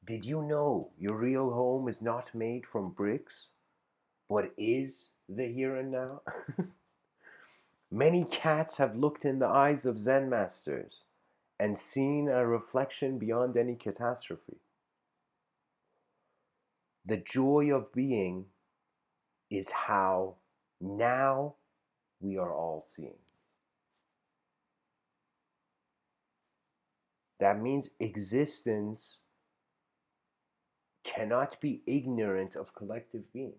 Did you know your real home is not made from bricks, but is the here and now? Many cats have looked in the eyes of Zen masters and seen a reflection beyond any catastrophe. The joy of being is how now we are all seeing. That means existence cannot be ignorant of collective being.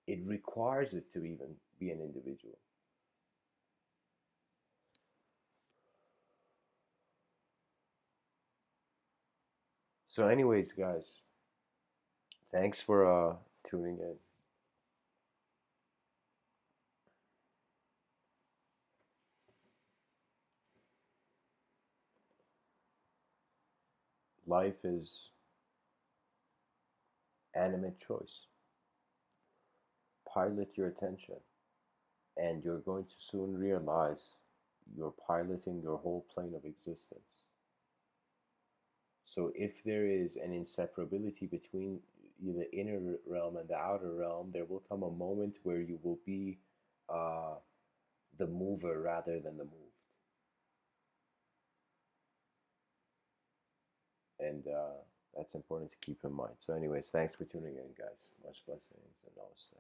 It requires it to even be an individual. So, anyways, guys, thanks for tuning in. Life is animate choice. Pilot your attention, and you're going to soon realize you're piloting your whole plane of existence. So if there is an inseparability between the inner realm and the outer realm, there will come a moment where you will be uh, the mover rather than the moved. And that's important to keep in mind. So anyways, thanks for tuning in, guys. Much blessings and namaste.